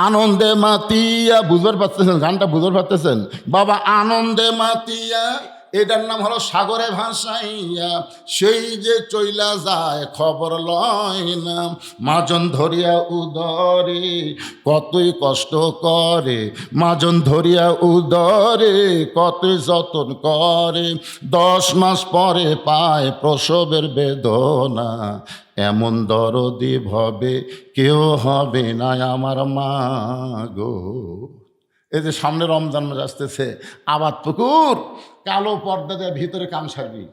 আনন্দে মাতিয়া, বুঝতে পারতেছেন গানটা? বুঝতে পারতেছেন? বাবা আনন্দে মাতিয়া, এটার নাম হলো সাগরে ভাসাইয়া, সেই যে চইলা যায় খবর লয় না। মাজন ধরিয়া উদরে কতই কষ্ট করে, মাজন ধরিয়া উদরে কতই যতন করে, 10 মাস পরে পায় প্রসবের বেদনা। এমন দরদি ভবে কেউ হবে না আমার মা গো। এই যে সামনে রমজান মাস আসতেছে, আবাদ পুকুর কালো পর্দা দিয়ে ভিতরে কাম সারবি।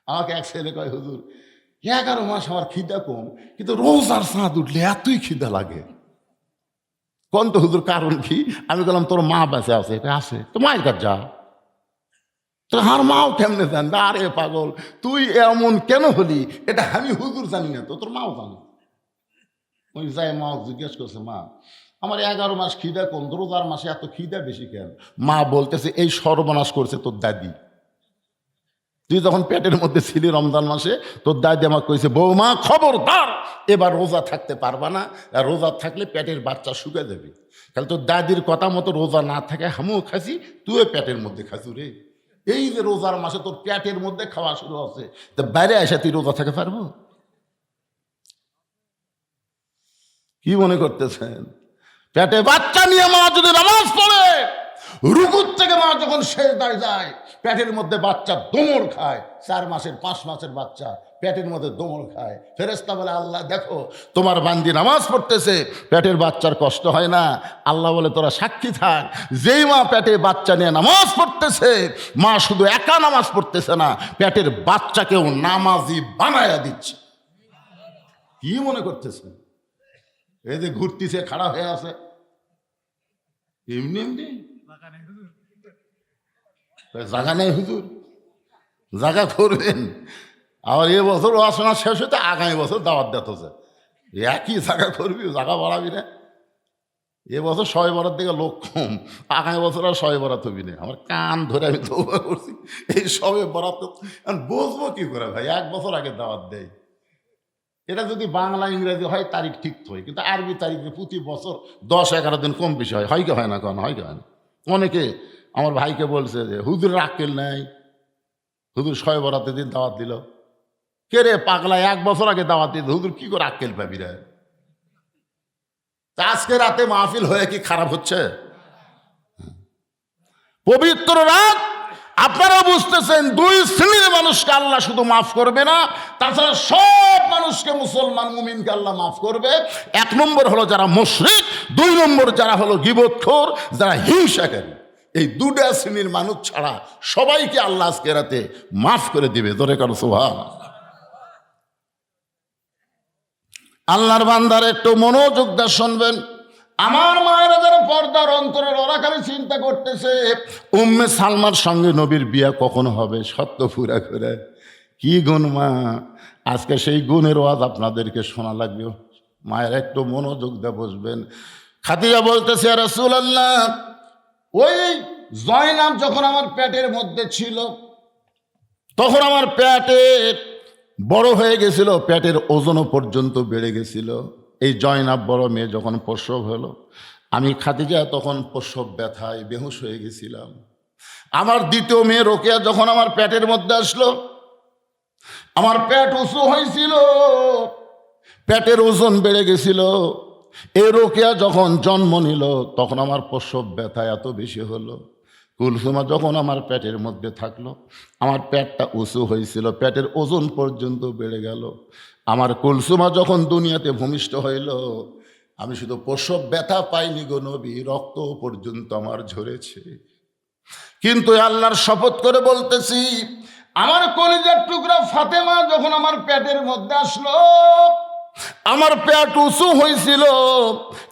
আমাকে এক ছেলে কয়, হুজুর 11 মাস আমার খিদা কম, কিন্তু রোজার চাঁদ উঠলে এতই খিদা লাগে। কোন তো হুজুর কারণ কি? আমি বললাম, তোর মা বেঁচে আছে। এটা আছে তো, মায়ের কাছে যা। তো আর মাও কেমনে জান? আরে পাগল, তুই এমন কেন হলি এটা আমি হুজুর জানি না, তো তোর মাও জানি। ওই যাই মা জিজ্ঞেস করছে, মা আমার 11 মাস খিদা কম, রোজার মাসে এত খিদা বেশি কেন? মা বলতেছে, এই সর্বনাশ করছে তোর দাদি। তুই যখন পেটের মধ্যে ছিলি রমজান মাসে, তোর দাদি আমাকে কইছে, বৌমা খবরদার এবার রোজা থাকতে পারবা না, আর রোজা থাকলে পেটের বাচ্চা শুকে যাবে। তাহলে তোর দাদির কথা মতো রোজা না থাকে আমিও খাসি, তুইও পেটের মধ্যে খাসু রে। এই যে রোজার মাসে তোর পেটের মধ্যে খাওয়া শুরু আছে, তো বাইরে এসে তুই রোজা থাকতে পারবো? কি মনে করতেছেন? পেটে বাচ্চা নিয়ে মা যদি নামাজ পড়ে, রুকুর থেকে মা যখন সেজদায় যায়, পেটের মধ্যে বাচ্চা দোমড় খায়। 4 মাসের 5 মাসের বাচ্চা পেটের মধ্যে দোমড় খায়। ফেরেশতা বলে, আল্লাহ দেখো তোমার বান্দি নামাজ পড়তেছে, পেটের বাচ্চার কষ্ট হয় না। আল্লাহ বলে, তোরা সাক্ষী থাক, যেই মা পেটে বাচ্চা নিয়ে নামাজ পড়তেছে, মা শুধু একা নামাজ পড়তেছে না, পেটের বাচ্চাকেও নামাজি বানায়া দিচ্ছে। কি মনে করতেছে? এই যে ঘুরতিছে, খাড়া হয়ে আছে, এমনি এমনি জায়গা নেই হুজুর, জায়গা করবেন। আবার এ বছর আসনা শেষ হতে আগামী বছর দাওয়াত দিতেছে, একই জায়গা করবি, জায়গা বাড়াবি না। এবছর 100 বরাত দিকে লোক কম, আগামী বছর আর 100 বরাত হবি না। আমার কান ধরে আমি তৌবা করছি, এই সবে বরাত বুঝবো কি করে ভাই? 1 বছর আগে দাওয়াত দেয়। এটা যদি বাংলা ইংরেজি হয় তারিখ ঠিক হয়, কিন্তু আরবি তারিখে প্রতি বছর 10-11 দিন কম বেশি হয়। হয় কি হয় না? কেন হয় কি হয় না? অনেকে আমার ভাইকে বলছে যে হুজুরের আক্কেল নাই, হুজুর 100 বরাতের দিন দাওয়াত দিল। কে রে পাগলা, 1 বছর আগে দাওয়াত দিল, হুজুর কি করে আক্কেল পাবি রে? আজকে রাতে মাহফিল হয়ে কি খারাপ হচ্ছে? পবিত্র রাত, আপনারা বুঝতেছেন 2 শ্রেণীর মানুষকে আল্লাহ শুধু মাফ করবে না, তাছাড়া সব মানুষকে, মুসলমান মুমিনকে আল্লাহ মাফ করবে। 1 নম্বর হলো যারা মুশরিক, 2 নম্বর যারা হলো গীবতখোর, যারা হিংসাকারী। এই 2টা শ্রেণীর মানুষ ছাড়া সবাইকে আল্লাহ আজকে রাতে মাফ করে দিবে। জোরে কারো সুবহানাল্লাহ। আল্লাহর বান্দার একটু মনোযোগ দিয়ে শুনবেন। আমার মায়েরা যারা পর্দার অন্তরের, ওরা খালি চিন্তা করতেছে উম্মে সালমার সঙ্গে নবীর বিয়া কখন হবে। সত্য পুরা করে কি গুণ মা, আজকে সেই গুণের ওয়াজ আপনাদেরকে শোনা লাগবে। মায়ের একটু মনোযোগ দিয়ে বসবেন। খাদিজা বলতেছে, ইয়া রাসূলুল্লাহ, ওই জয়নাব যখন আমার পেটের মধ্যে ছিল, তখন আমার পেটের বড় হয়ে গেছিল, পেটের ওজনও পর্যন্ত বেড়ে গেছিল। এই জয়নাব বড় মেয়ে যখন প্রসব হলো, আমি খাদিজা তখন প্রসব ব্যথায় বেহুশ হয়ে গেছিলাম। আমার দ্বিতীয় মেয়ে রোকেয়া যখন আমার পেটের মধ্যে আসলো, আমার পেট উঁচু হয়েছিল, পেটের ওজন বেড়ে গেছিল। এই রোকেয়া যখন জন্ম নিল, তখন আমার প্রসব ব্যথা এত বেশি হলো। কুলসুমা যখন আমার পেটের মধ্যে থাকলো, আমার পেটটা উঁচু হয়েছিল, পেটের ওজন পর্যন্ত বেড়ে গেল। আমার কুলসুমা যখন দুনিয়াতে ভূমিষ্ঠ হইল, আমি শুধু প্রসব ব্যথা পাইনি গো নবী, রক্ত পর্যন্ত আমার ঝরেছে। কিন্তু আল্লাহর শপথ করে বলতেছি, আমার কলিজার টুকরা ফাতেমা যখন আমার পেটের মধ্যে আসলো, আমার পেট উঁচু হয়েছিল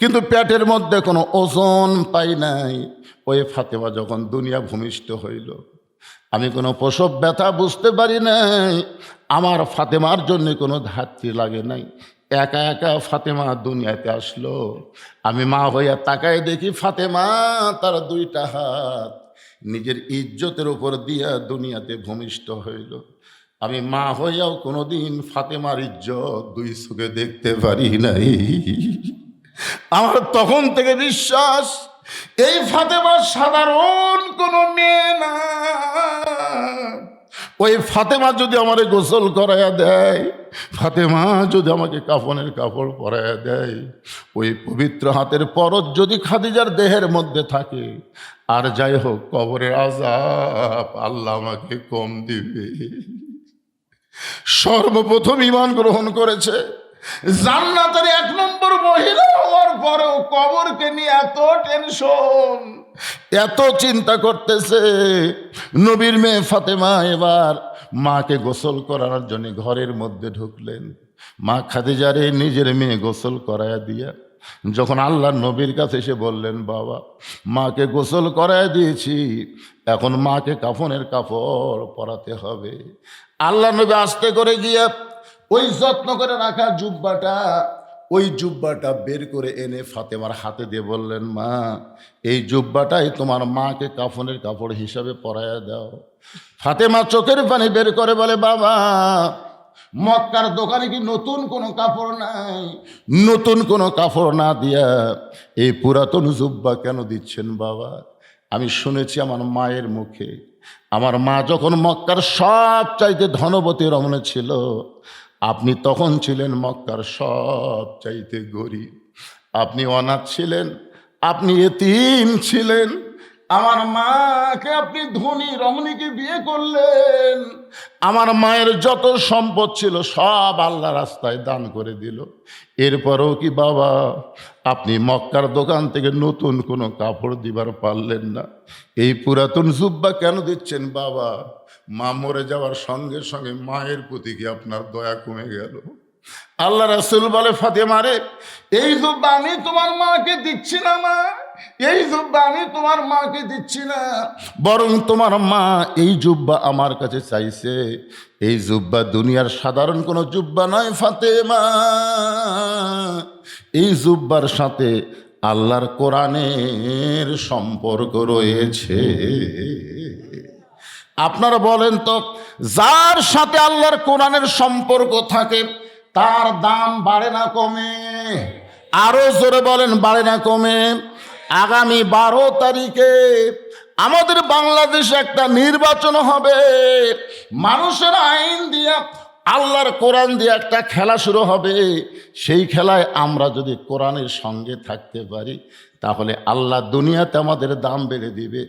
কিন্তু পেটের মধ্যে কোনো ওজন পাই নাই। ওই ফাতেমা যখন দুনিয়া ভূমিষ্ঠ হইল, আমি কোনো প্রসব ব্যথা বুঝতে পারি নাই। আমার ফাতেমার জন্য কোনো ধাত্রী লাগে নাই, একা একা ফাতেমা দুনিয়াতে আসলো। আমি মা হইয়া তাকায় দেখি ফাতেমা তার দুইটা হাত নিজের ইজ্জতের উপর দিয়া দুনিয়াতে ভূমিষ্ঠ হইল। আমি মা হইয়াও কোনোদিন ফাতেমার ইজ্জত দুই চোখে দেখতে পারি নাই। আমার তখন থেকে বিশ্বাস, এই ফাতেমা সাধারণ কোনো মেয়ে না। ওই ফাতেমা যদি আমারে গোসল করাইয়া দেয়, ফাতেমা যদি আমাকে কাফনের কাপড় পরাইয়া দেয়, ওই পবিত্র হাতের পরশ যদি খাদিজার দেহের মধ্যে থাকে, আর যাই হোক কবরের আযাব আল্লাহ আমাকে কম দিবে। সর্বপ্রথম ঈমান গ্রহণ করেছে, জান্নাতের 1 নম্বর মহিলা হওয়ার পরেও কবরকে নিয়ে এত টেনশন, এত চিন্তা করতেছে। নবীর মেয়ে ফাতেমা এবার মাকে গোসল করানোর জন্য ঘরের মধ্যে ঢুকলেন। মা খাদিজারে নিজের মেয়ে গোসল করায়া দিয়া যখন আল্লাহ নবীর কাছে এসে বললেন, বাবা মাকে গোসল করায় দিয়েছি, এখন মাকে কাফনের কাপড় পরাতে হবে। আল্লাহ নবী আস্তে করে গিয়ে ওই যত্ন করে রাখা ওই জুব্বাটা বের করে এনে ফাতেমার হাতে দিয়ে বললেন, মা এই জুব্বাটাই তোমার মাকে কাফনের কাপড় হিসাবে পরায়া দাও। ফাতেমা চোখের পানি বের করে বলে, বাবা মক্কার দোকানে কি নতুন কোনো কাপড় নাই? নতুন কোনো কাপড় না দিয়া এই পুরাতন জুব্বা কেন দিচ্ছেন বাবা? আমি শুনেছি আমার মায়ের মুখে, আমার মা যখন মক্কার সব চাইতে ধনবতী রমণী ছিল, আপনি তখন ছিলেন মক্কার সব চাইতে গরিব, আপনি অনাথ ছিলেন, আপনি এতিম ছিলেন। আমার মাকে আপনি ধনী রমণীকে বিয়ে করলেন, আমার মায়ের যত সম্পদ ছিল সব আল্লাহ রাস্তায় দান করে দিল। এরপরেও কি বাবা আপনি মক্কার দোকান থেকে নতুন কোনো কাপড় দিবার পারলেন না? এই পুরাতন জুব্বা কেন দিচ্ছেন বাবা? মা মরে যাওয়ার সঙ্গে সঙ্গে মায়ের প্রতি কি আপনার দয়া কমে গেল? আল্লাহ রাসূল বলে, ফাতেমা রে, এই জুব্বা আমি তোমার মাকে দিচ্ছি না মা, এই জুব্বা আমি তোমার মাকে দিচ্ছি না, বরং তোমার মা এই জুব্বা আমার কাছে চাইছে। এই জুব্বা দুনিয়ার সাধারণ কোনো জুব্বা নয় ফাতেমা, এই জুব্বার সাথে আল্লাহর কোরআনের সম্পর্ক রয়েছে। আপনারা বলেন তো, যার সাথে আল্লাহর কোরআনের সম্পর্ক থাকে তার দাম বাড়ে না কমে? আরো জোরে বলেন, বাড়ে না কমে? আগামী 12 তারিখে আমাদের বাংলাদেশে একটা নির্বাচন হবে। মানুষের আইন দিয়ে, আল্লাহর কোরআন দিয়ে একটা খেলা শুরু হবে। সেই খেলায় আমরা যদি কোরআনের সঙ্গে থাকতে পারি, তাহলে আল্লাহ দুনিয়াতে আমাদের দাম বেড়ে দিবে,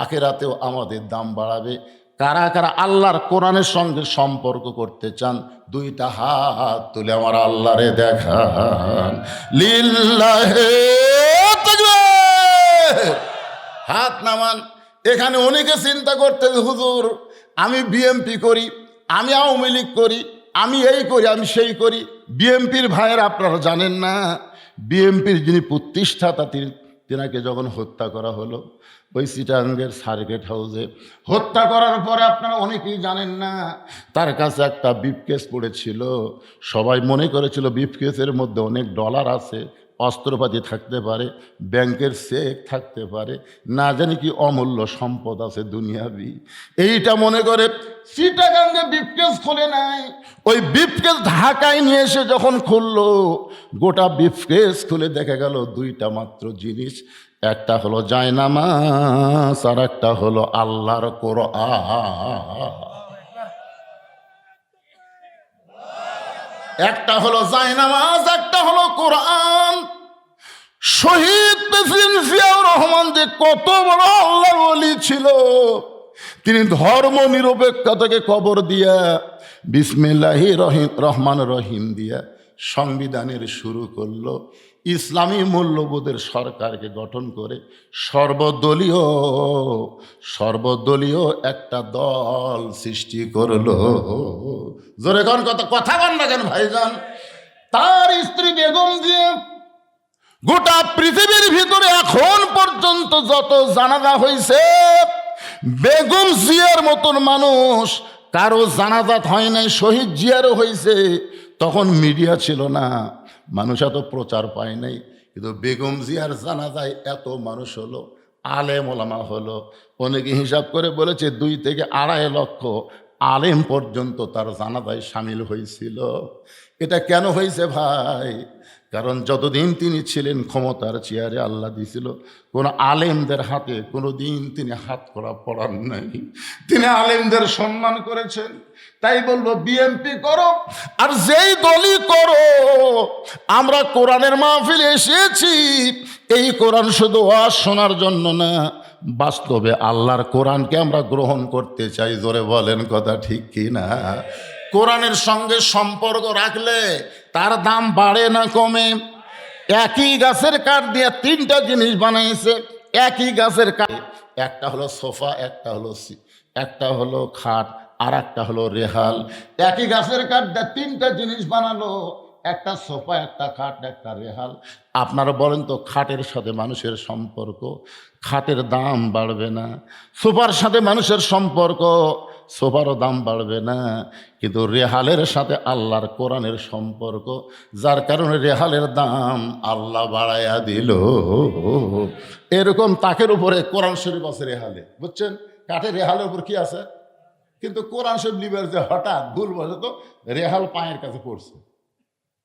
আখিরাতেও আমাদের দাম বাড়াবে। কারা কারা আল্লাহর কোরআনের সঙ্গে সম্পর্ক করতে চান, 2টা হাত তুলে আমার আল্লাহরে দেখান। লিল্লাহে তাকবীর, হাত নামান। এখানে অনেকে চিন্তা করতে, হুজুর আমি বিএমপি করি, আমি আওয়ামী লীগ করি, আমি এই করি, আমি সেই করি। বিএমপির ভাইয়ের আপনারা জানেন না, বিএমপির যিনি প্রতিষ্ঠাতা তিনাকে যখন হত্যা করা হলো ওই চিটাগাংয়ের সার্কিট হাউসে, হত্যা করার পরে আপনারা অনেকেই জানেন না, তার কাছে একটা ব্রিফকেস পড়েছিল। সবাই মনে করেছিল ব্রিফকেসের মধ্যে অনেক ডলার আছে, অস্ত্রপাতি থাকতে পারে, ব্যাংকের চেক থাকতে পারে, না জানি কি অমূল্য সম্পদ আছে দুনিয়াবি। এইটা মনে করে চিটাগাংয়ে ব্রিফকেস খোলে নাই। ওই ব্রিফকেস ঢাকায় নিয়ে এসে যখন খুললো, গোটা ব্রিফকেস খুলে দেখা গেল 2টা মাত্র জিনিস, একটা হলো জায়নামাজ আর একটা হলো আল্লাহর কোরআন। একটা হলো জায়নামাজ, একটা হলো কোরআন। শহীদ প্রেসিডেন্ট জিয়াউর রহমান যে কত বড় আল্লাহর ওলি ছিল, তিনি ধর্ম নিরপেক্ষতাকে কবর দিয়া বিসমিল্লাহির রহমান রহিম দিয়া সংবিধানের শুরু করলো। ইসলামী মূল্যবোধের সরকারকে গঠন করে সর্বদলীয় একটা দল সৃষ্টি করলো। জোরে কোন কথা বল না কেন ভাইজান? তার স্ত্রী বেগম দিয়ে গোটা পৃথিবীর ভিতরে এখন পর্যন্ত যত জানাজা হয়েছে, বেগম জিয়ার মতন মানুষ কারো জানাজাত হয় নাই, শহীদ জিয়ারও হয়েছে। তখন মিডিয়া ছিল না, মানুষ এত প্রচার পায় নাই, কিন্তু বেগম জিয়ার জানাজায় এত মানুষ হলো, আলেম ওলামা হলো। অনেকে হিসাব করে বলেছে 2 থেকে 2.5 লক্ষ আলেম পর্যন্ত তার জানাজায় সামিল হয়েছিল। এটা কেন হয়েছে ভাই? কারণ যতদিন তিনি ছিলেন ক্ষমতার চেয়ারে, আল্লাহ দিয়েছিল কোন আলেমদের হাতে কোনো দিন তিনি হাত করা পড়ান নাই। তিনি আলেমদের সম্মান করেছেন। তাই বলবো বিএনপি করো আর যেই দলই করো, আমরা কোরআনের মাহফিলে এসেছি এই কোরআন শুধু ওয়াজ শোনার জন্য না, বাস্তবে আল্লাহর কোরআনকে আমরা গ্রহণ করতে চাই। জোরে বলেন কথা ঠিক কি না? কোরআনের সঙ্গে সম্পর্ক রাখলে তার দাম বাড়ে না কমে। একই গাছের কাঠ দিয়ে 3টা জিনিস বানাইছে, একই গাছের কাঠ। একটা হলো সোফা, একটা হলো খাট, আর একটা হলো রেহাল। একই গাছের কাঠ দিয়ে 3টা জিনিস বানালো, একটা সোফা, একটা খাট, একটা রেহাল। আপনারা বলেন তো, খাটের সাথে মানুষের সম্পর্ক, খাটের দাম বাড়বে না? সোফার সাথে মানুষের সম্পর্ক, সোফারও দাম বাড়বে না। কিন্তু রেহালের সাথে আল্লাহর কোরআনের সম্পর্ক, যার কারণে রেহালের দাম আল্লাহ বাড়াইয়া দিল। এরকম তাকের উপরে কোরআন শরীফ আছে রেহালে, বুঝছেন? কাঠের রেহালের উপর কি আছে? কিন্তু কোরআন শরীফ লিবার যে হঠাৎ ভুল বশত রেহাল পায়ের কাছে পড়ছে,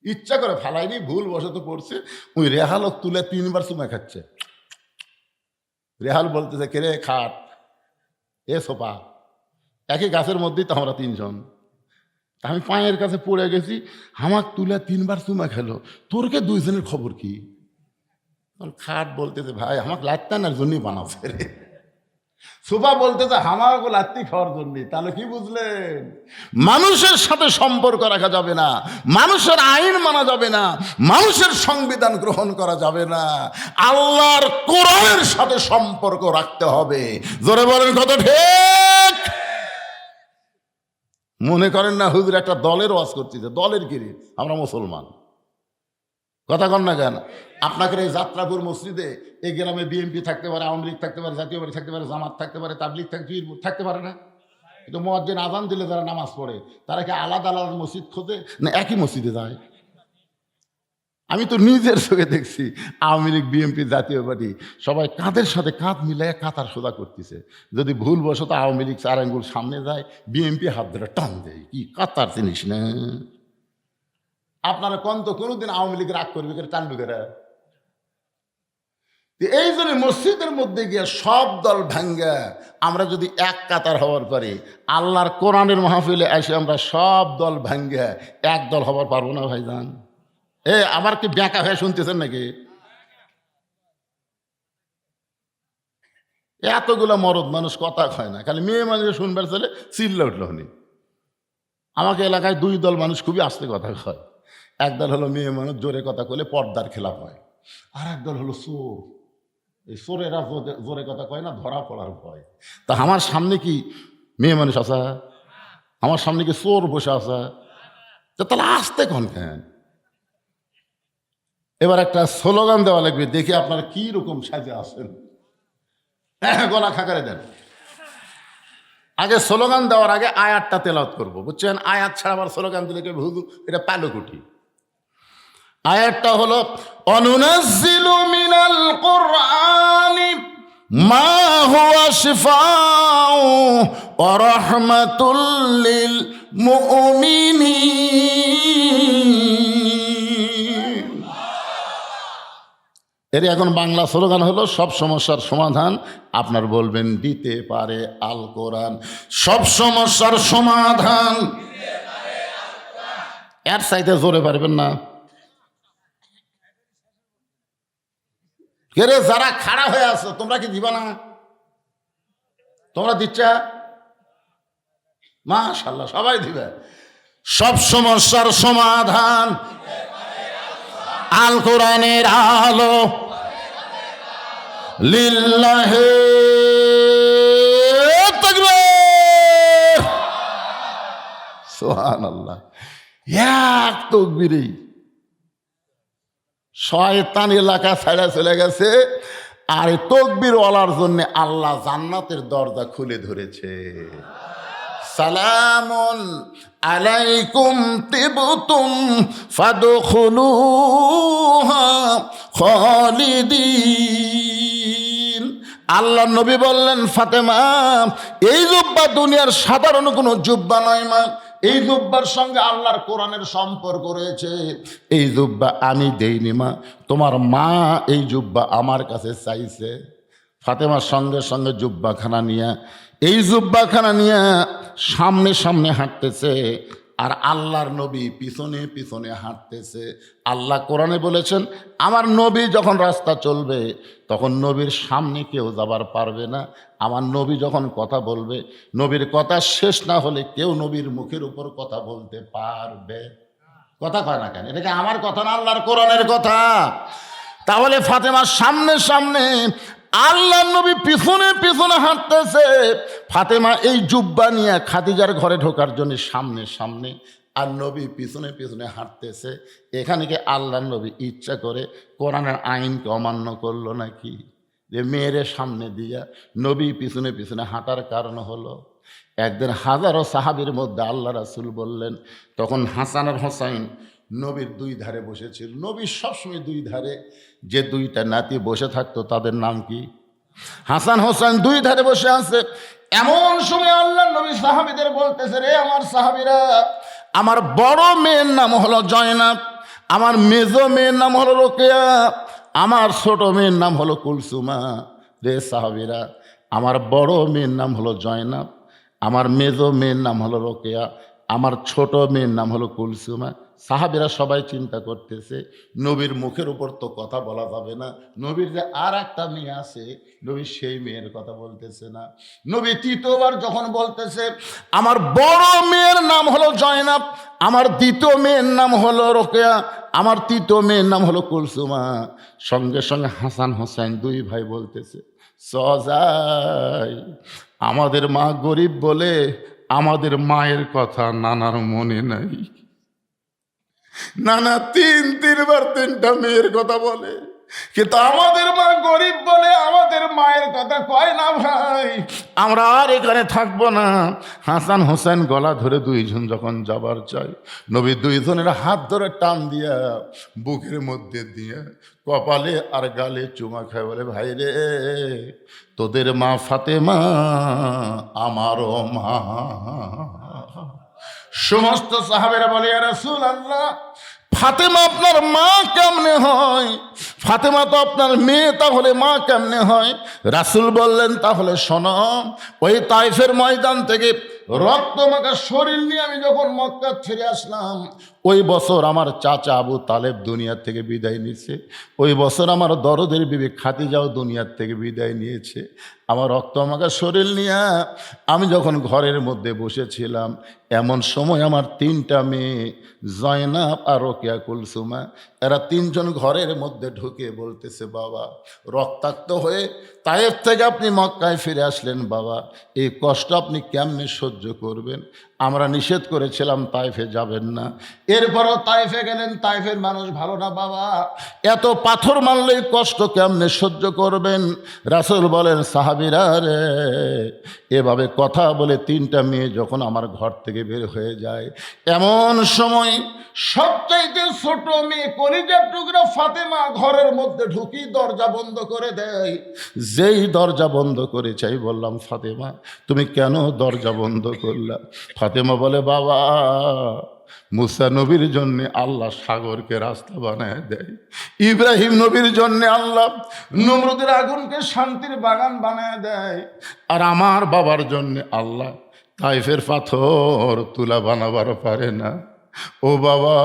ইচ্ছা করে ফালাইনি, ভুল বশত পড়ছে, ওই রেহালও তুলে 3বার চুমা খাচ্ছে। রেহাল বলতেছে, কে রে খাট, এ সোফা, একই গাছের মধ্যেই তো আমরা 3 জন। আমি পায়ের কাছে পড়ে গেছি, আমাকে তুলে 3বার চুমা খেলো, তোর কে 2 জনের খবর কি? খাট বলতেছে, ভাই আমাকে লাত্তানার জন্যই বানাচ্ছে রে। সোফা বলতেছে, আমাকে লাত্তি খাওয়ার জন্য। তাহলে কি বুঝলেন? মানুষের সাথে সম্পর্ক রাখা যাবে না, মানুষের আইন মানা যাবে না, মানুষের সংবিধান গ্রহণ করা যাবে না, আল্লাহর কোরআনের সাথে সম্পর্ক রাখতে হবে। জোরে বলেন কত ঠিক? মনে করেন না হুজুর একটা দলের ওয়াজ করতেছে, দলের গিরি, আমরা মুসলমান। কথা কন না কেন? আপনাদের এই যাত্রাপুর মসজিদে এই গ্রামে বিএনপি থাকতে পারে, আওয়ামী লীগ থাকতে পারে, জাতীয় পার্টি থাকতে পারে, জামাত থাকতে পারে, তাবলীগ থাকতে পারে না? কিন্তু মুয়াজ্জিন আযান দিলে যারা নামাজ পড়ে, তারা কি আলাদা আলাদা মসজিদ খোঁজে না একই মসজিদে যায়? আমি তো নিজের চোখে দেখছি, আওয়ামী লীগ, বিএনপি, জাতীয় পার্টি সবাই কাঁধের সাথে কাঁধ মিলাই কাতার সোজা করতেছে। যদি ভুলবশত আওয়ামী লীগ 4 আঙ্গুল সামনে যায়, বিএনপি হাত ধরে টান দেয়। কি কাতার জিনিস না? আপনারা কোন তো কোনোদিন আওয়ামী লীগ রাগ করবে করে টানবে করে? এই জন্য মসজিদের মধ্যে গিয়ে সব দল ভাঙ্গা আমরা যদি এক কাতার হওয়ার পরে আল্লাহর কোরআনের মাহফিলে এসে আমরা সব দল ভাঙ্গা এক দল হবার পারবো না ভাইজান? আবার কি ব্যাকা হয়ে শুনতেছেন নাকি? এতগুলো মরদ মানুষ কথা কয় না, খালি মেয়ে মানুষ শুনবার চলে চিল্লা উঠল হনি। আমাকে এলাকায় 2 দল মানুষ খুবই আস্তে কথা কয়। একদল হলো মেয়ে মানুষ, জোরে কথা কইলে পর্দার খেলাপ হয়। আর একদল হলো চোর, এই চোরেরা জোরে কথা কয় না, ধরা পড়ার ভয়। তা আমার সামনে কি মেয়ে মানুষ আছে? আমার সামনে কি চোর বসে আছে? তাহলে আসতে কন কেন? এবার একটা স্লোগান দেওয়া লাগবে, দেখি আপনারা কি রকম সাজে আসেন। গলা খাকারে দেন। আগে স্লোগান দেওয়ার আগে আয়াতটা তেলাওয়াত করবো, বুঝছেন? আয়াত ছাড়া আবার স্লোগান দিলে কেউ হুজুর এটা পালো কুটি। আয়াতটা হলো, অনুনাজ্জিলু মিনাল কুরআনি মা হুয়া শিফাউ ওয়া রাহমাতুল লিল মুমিনিন। এর এখন বাংলা স্লোগান হলো, সব সমস্যার সমাধান আপনার বলবেন দিতে পারে আল কোরআন। সব সমস্যার সমাধান এর চাইতে জোরে পারবেন না। কে রে যারা খাড়া হয়ে আছো, তোমরা কি দিবা না? তোমরা দিচ্ছা? মাশাআল্লাহ, সবাই দিবে। সব সমস্যার সমাধান আল কোরআনের আলো লিল্লাহে তাকবীর, সুবহানাল্লাহ। এক তাকবীরেই শয়তান এলাকা ছাড়া চলে গেছে। আর এই তাকবীর ওয়ালার জন্য আল্লাহ জান্নাতের দরজা খুলে ধরেছে। সালামুন আলাইকুম তিবতুম ফাদখুলুহা খালিদিন। আল্লাহ নবী বললেন, ফাতেমা এই জুব্বা দুনিয়ার সাধারণ কোনো জুব্বা নয় মা, এই জুব্বার সঙ্গে আল্লাহর কোরআনের সম্পর্ক রয়েছে। এই জুব্বা আমি দেইনি মা, তোমার মা এই জুব্বা আমার কাছে চাইছে। ফাতেমার সঙ্গে সঙ্গে জুব্বাখানা নিয়ে, এই জুব্বাখানা নিয়ে সামনে সামনে হাঁটতেছে, আর আল্লাহর নবী পিছনে পিছনে হাঁটতেছে। আল্লাহ কোরআনে বলেছেন, আমার নবী যখন রাস্তা চলবে তখন নবীর সামনে কেউ যাবার পারবে না। আমার নবী যখন কথা বলবে, নবীর কথা শেষ না হলে কেউ নবীর মুখের উপর কথা বলতে পারবে? কথা কয় না কেন? এটাকে আমার কথা না, আল্লাহর কোরআনের কথা। তাহলে ফাতেমার সামনে সামনে, আল্লাহ নবী পিছনে পিছনে হাঁটতেছে। ফাতেমা এই জুব্বা নিয়ে খাদিজার ঘরে ঢোকার জন্য সামনে সামনে, আর নবী পিছনে পিছনে হাঁটতেছে। এখানে কি আল্লাহ নবী ইচ্ছা করে কোরআনের আইনকে অমান্য করলো নাকি? যে মেয়েরে সামনে দিয়া নবী পিছনে পিছনে হাঁটার কারণ হলো, একদিন হাজারো সাহাবীর মধ্যে আল্লাহ রাসূল বললেন, তখন হাসান আর হোসাইন নবীর দুই ধারে বসেছিল। নবীর সবসময় দুই ধারে যে দুইটা নাতি বসে থাকতো তাদের নাম কি? হাসান হোসেন দুই ধারে বসে আছে। এমন সময় আল্লাহ নবী সাহাবীদের বলতেছে, রে আমার সাহাবীরা, আমার বড় মেয়ের নাম হলো জয়নাব, আমার মেজো মেয়ের নাম হলো রোকেয়া, আমার ছোট মেয়ের নাম হলো কুলসুমা। রে সাহাবীরা, আমার বড় মেয়ের নাম হলো জয়নাব, আমার মেজো মেয়ের নাম হলো রোকেয়া, আমার ছোট মেয়ের নাম হলো কুলসুমা। সাহাবীরা সবাই চিন্তা করতেছে, নবীর মুখের উপর তো কথা বলা যাবে না, নবীর যে আর একটা মেয়ে আছে, নবী সেই মেয়ের কথা বলতেছে না। নবী তৃতীয়বার যখন বলতেছে, আমার বড় মেয়ের নাম হলো জয়নাব, আমার দ্বিতীয় মেয়ের নাম হলো রোকেয়া, আমার তৃতীয় মেয়ের নাম হলো কুলসুমা, সঙ্গে সঙ্গে হাসান হোসেন দুই ভাই বলতেছে, সজাই আমাদের মা গরিব বলে আমাদের মায়ের কথা নানার মনে নাই। নানা তিনবার তিনটা মেয়ের কথা বলে, কিন্তু আমাদের মা গরিব বলে আমাদের মায়ের কথা কয় না ভাই, আমরা আর এখানে থাকবো না। হাসান হোসেন গলা ধরে দুইজন যখন যাবার চাই, নবী দুইজনের হাত ধরে টান দিয়া বুকের মধ্যে দিয়ে কপালে আর গালে চুমা খায়, বলে, ভাই রে, তোদের মা ফাতেমা আমারও মা। সমস্ত সাহাবেরা বলে, ইয়া রাসূলুল্লাহ, ফাতেমা আপনার মা কেমনে হয়? ফাতেমা তো আপনার মেয়ে, তাহলে মা কেমনে হয়? রাসূল বললেন, তাহলে শোনো, ওই তায়েফের ময়দান থেকে রক্তমাখা শরীর নিয়ে আমি যখন মক্কা ছেড়ে আসলাম, ওই বছর আমার চাচা আবু তালেব দুনিয়ার থেকে বিদায় নিয়েছে, ওই বছর আমার দরদের বিবি খাদিজাও দুনিয়ার থেকে বিদায় নিয়েছে। আমার রক্তমাখা শরীর নিয়ে আমি যখন ঘরের মধ্যে বসেছিলাম, এমন সময় আমার তিনটা মেয়ে জয়নাব আর রোকেয়া কুলসুমা, এরা তিনজন ঘরের মধ্যে ঢুকে বলতেছে, বাবা, রক্তাক্ত হয়ে তায়েফ থেকে আপনি মক্কায় ফিরে আসলেন, বাবা, এই কষ্ট আপনি কেমনে সহ্য করবেন? আমরা নিষেধ করেছিলাম তায়েফে যাবেন না, এরপরও তায়েফে গেলেন, তায়েফের মানুষ ভালো না বাবা, এত পাথর মারলেই কষ্ট কেমনে সহ্য করবেন? রাসূল বলেন, সাহাবীরা রে, এভাবে কথা বলে তিনটা মেয়ে যখন আমার ঘর থেকে বের হয়ে যায়, এমন সময় সবচাইতে ছোট মেয়ে কলিজার টুকরা ফাতেমা ঘরের মধ্যে ঢুকি দরজা বন্ধ করে দেয়। যেই দরজা বন্ধ করে চাই বললাম, ফাতেমা তুমি কেন দরজা বন্ধ করলা? ফাতেমা বলে, বাবা, মুসা নবীর জন্য আল্লাহ সাগরকে রাস্তা বানায় দেয়, ইব্রাহিম নবীর জন্য আল্লাহ নমরুদের আগুনকে শান্তির বাগান বানায় দেয়, আর আমার বাবার জন্য আল্লাহ তাইফের পাথর তুলা বানাবার পারে না। ও বাবা,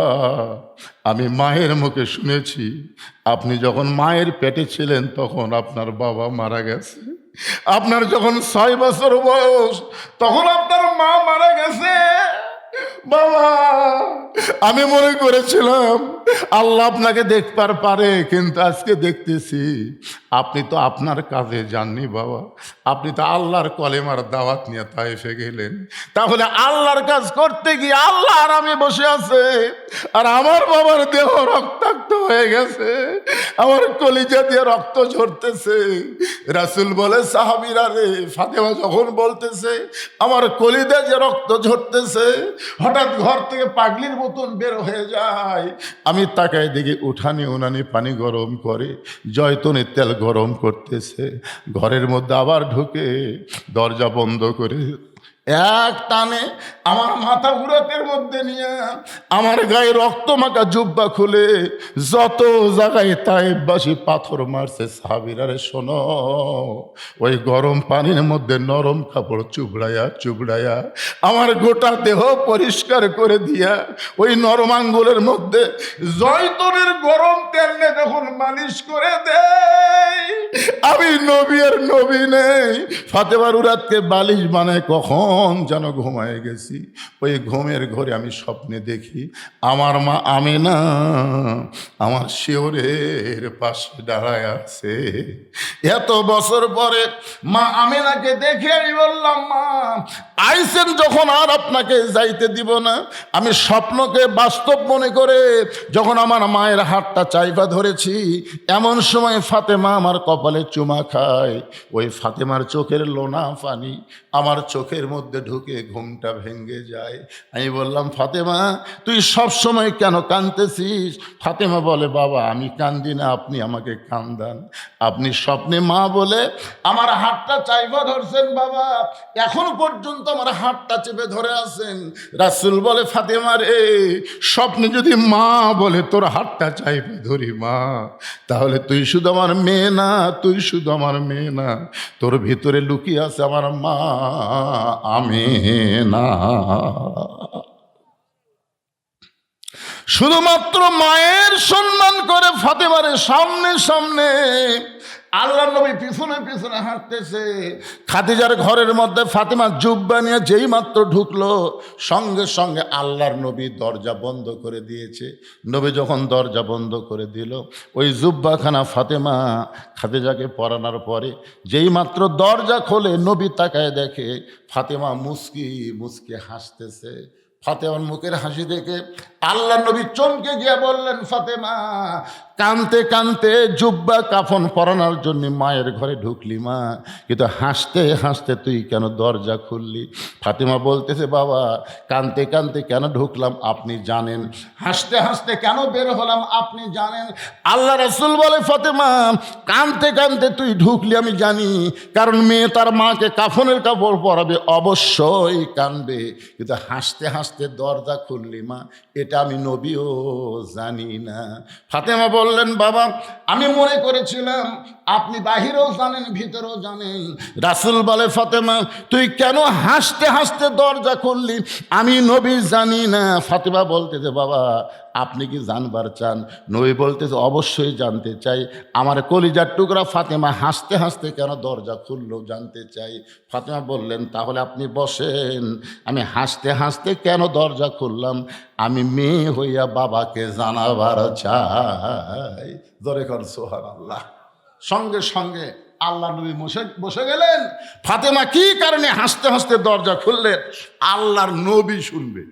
আমি মায়ের মুখে শুনেছি আপনি যখন মায়ের পেটে ছিলেন তখন আপনার বাবা মারা গেছে, আপনার যখন 6 বছর বয়স তখন আপনার মা মারা গেছে। বাবা, আমি মনে করেছিলাম আল্লাহ আপনাকে দেখবার পারে, কিন্তু আজকে দেখতেছি আপনি তো আপনার কাজে যাননি বাবা, আপনি তো আল্লাহর কলেমার দাওয়াত নিয়ে তায়েফে গেলেন। তাহলে আল্লাহর কাজ করতে গিয়ে আল্লাহ আরামে বসে আছে, আর আমার বাবার দেহ রক্তাক্ত হয়ে গেছে, আমার কলিজা দিয়ে রক্ত ঝরতেছে। রাসূল বলে, সাহাবীরা রে, ফাতেমা যখন বলতেছে আমার কলিজা যে রক্ত ঝরতেছে, হঠাৎ ঘর থেকে পাগলির মতন বের হয়ে যায়। আমি তাকায় দেখি উঠানে উনানে পানি গরম করে জয়তুনের তেল গরম করতেছে, ঘরের মধ্যে আবার ঢুকে দরজা বন্ধ করে এক টানে আমার মাথা উড়াতের মধ্যে নিয়ে আমার গায়ে রক্ত মাখা জুব্বা খুলে যত জায়গায় তায়েফবাসী পাথর মারছে, সাহাবীরা রে শোনো, ওই গরম পানির মধ্যে নরম কাপড় চুবড়াইয়া চুবড়াইয়া আমার গোটা দেহ পরিষ্কার করে দিয়া ওই নরম আঙ্গুলের মধ্যে জয়তুনের গরম তেল নিয়ে যখন মালিশ করে দেয়, আমি নবী আর নবী নেই, ফাতেমার উরাতকে বালিশ বানায় কখন যেন ঘুমায় গেছি। ওই ঘুমের ঘরে আমি স্বপ্নে দেখি আমার মা আমেনা আমার শিওরের পাশে দাঁড়ায় আছে। এত বছর পরে মা আমেনাকে দেখে আমি বললাম, মা আইসেন যখন আর আপনাকে যাইতে দিব না। আমি স্বপ্নকে বাস্তব মনে করে যখন আমার মায়ের হাতটা চাইপা ধরেছি, এমন সময় ফাতেমা আমার কপালে চুমা খায়। ওই ফাতেমার চোখের লোনা পানি আমার চোখের মধ্যে ঢুকে ঘুমটা ভেঙে যায়। আমি বললাম, ফাতেমা তুই সব সময় কেন কাঁদতেছিস? ফাতেমা বলে, বাবা আমি কান্দি না, আপনি আমাকে কান্দান। আপনি স্বপ্নে মা বলে আমার হাতটা চাইপা ধরছেন বাবা, এখন পর্যন্ত আমার হাতটা চেপে ধরে আছেন। রাসূল বলে, ফাতেমা রে, স্বপ্নে যদি মা বলে তোর হাতটা চাইপে ধরি মা, তাহলে তুই শুধু আমার মেয়ে না, তুই শুধু আমার মেয়ে না, তোর ভিতরে লুকিয়ে আছে আমার মা আমেনা। শুধুমাত্র মায়ের সম্মান করে ফাতেমারে সামনে সামনে আল্লাহ নবী পিছনে পিছনে হাঁটতেছে। খাদিজার ঘরের মধ্যে ফাতেমা জুব্বা নিয়ে যেই মাত্র ঢুকলো, সঙ্গে সঙ্গে আল্লাহর নবী দরজা বন্ধ করে দিয়েছে। নবী যখন দরজা বন্ধ করে দিল, ওই জুব্বাখানা ফাতেমা খাদিজাকে পরানোর পরে যেই মাত্র দরজা খোলে, নবী তাকায় দেখে ফাতেমা মুস্কি মুস্কি হাসতেছে। ফাতেমার মুখের হাসি দেখে আল্লাহ নবী চমকে গিয়ে বললেন, ফাতেমা কানতে কানতে জুব্বা কাফন পরানোর জন্য মায়ের ঘরে ঢুকলি মা, কিন্তু হাসতে হাসতে তুই কেন দরজা খুললি? ফাতেমা বলতেছে, বাবা কানতে কানতে কেন ঢুকলাম আপনি জানেন, হাসতে হাসতে কেন বের হলাম আপনি জানেন। আল্লাহ রাসূল বলে, ফাতেমা কানতে কানতে তুই ঢুকলি আমি জানি, কারণ মেয়ে তার মাকে কাফনের কাপড় পরাবে, অবশ্যই কানবে, কিন্তু হাসতে হাসতে দরজা খুললি মা, এটা আমি নবীও জানি না। ফাতেমা বললেন, বাবা আমি মনে করেছিলাম আপনি বাহিরেও জানেন ভিতরেও জানেন। রাসূল বলে, ফাতেমা তুই কেন হাসতে হাসতে দরজা খুললি, আমি নবী জানি না। ফাতেমা বলতেছে, বাবা আপনি কি জানবার চান? নবী বলতেছে, অবশ্যই জানতে চাই। আমার কলিজার টুকরা ফাতেমা হাসতে হাসতে কেন দরজা খুললো জানতে চাই। ফাতেমা বললেন, তাহলে আপনি বসেন, আমি হাসতে হাসতে কেন দরজা খুললাম আমি মেয়ে হইয়া বাবাকে জানাবার চাই। জোরে কর সুবহানাল্লাহ। সঙ্গে সঙ্গে আল্লাহ নবী বসে গেলেন। ফাতেমা কি কারণে হাসতে হাসতে দরজা খুললেন আল্লাহর নবী শুনবে,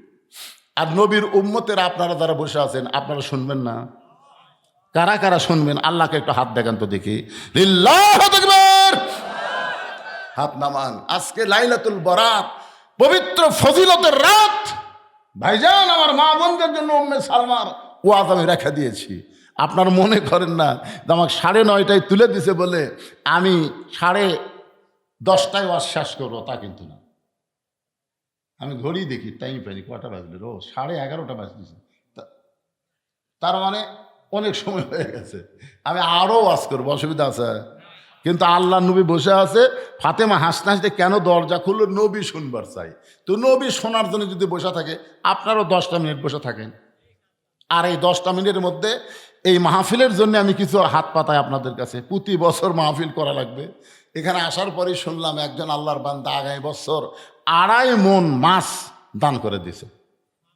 আর নবীর উম্মতের আপনারা যারা বসে আছেন আপনারা শুনবেন না? কারা কারা শুনবেন? আল্লাহকে একটু হাত দেখান তো দেখি। লিল্লাহু আকবার, হাত নামান। আজকে লাইলাতুল বরাত, পবিত্র ফজিলতের রাত। ভাইজান আমার মা বোনদের জন্য উম্মে সালমার ওয়াজ আমি রেখে দিয়েছি। আপনার মনে করেন না আমাকে 9:30টায় তুলে দিছে বলে আমি 10:30টায় ওয়াজ শেষ করবো, তা কিন্তু না। আমি ঘড়ি দেখি, টাইম পাইনি, কটা বাজলে, 11:30 বাজতেছে, তার মানে অনেক সময় হয়ে গেছে। আমি আরও ওয়াজ করবো, অসুবিধা আছে? কিন্তু আল্লাহ নবী বসে আছে। ফাতেমা হাসতে হাসতে কেন দরজা খুললো? নবী শুনবার চাই। তো নবী শোনার জন্য যদি বসে থাকে, আপনারও 10টা মিনিট বসে থাকেন। আর এই 10টা মিনিটের মধ্যে এই মাহফিলের জন্য আমি কিছু হাত পাতাই আপনাদের কাছে। প্রতি বছর মাহফিল করা লাগবে। এখানে আসার পরেই শুনলাম একজন আল্লাহর বান্দা আগামী বছর 2.5 মণ মাছ দান করে দিছে।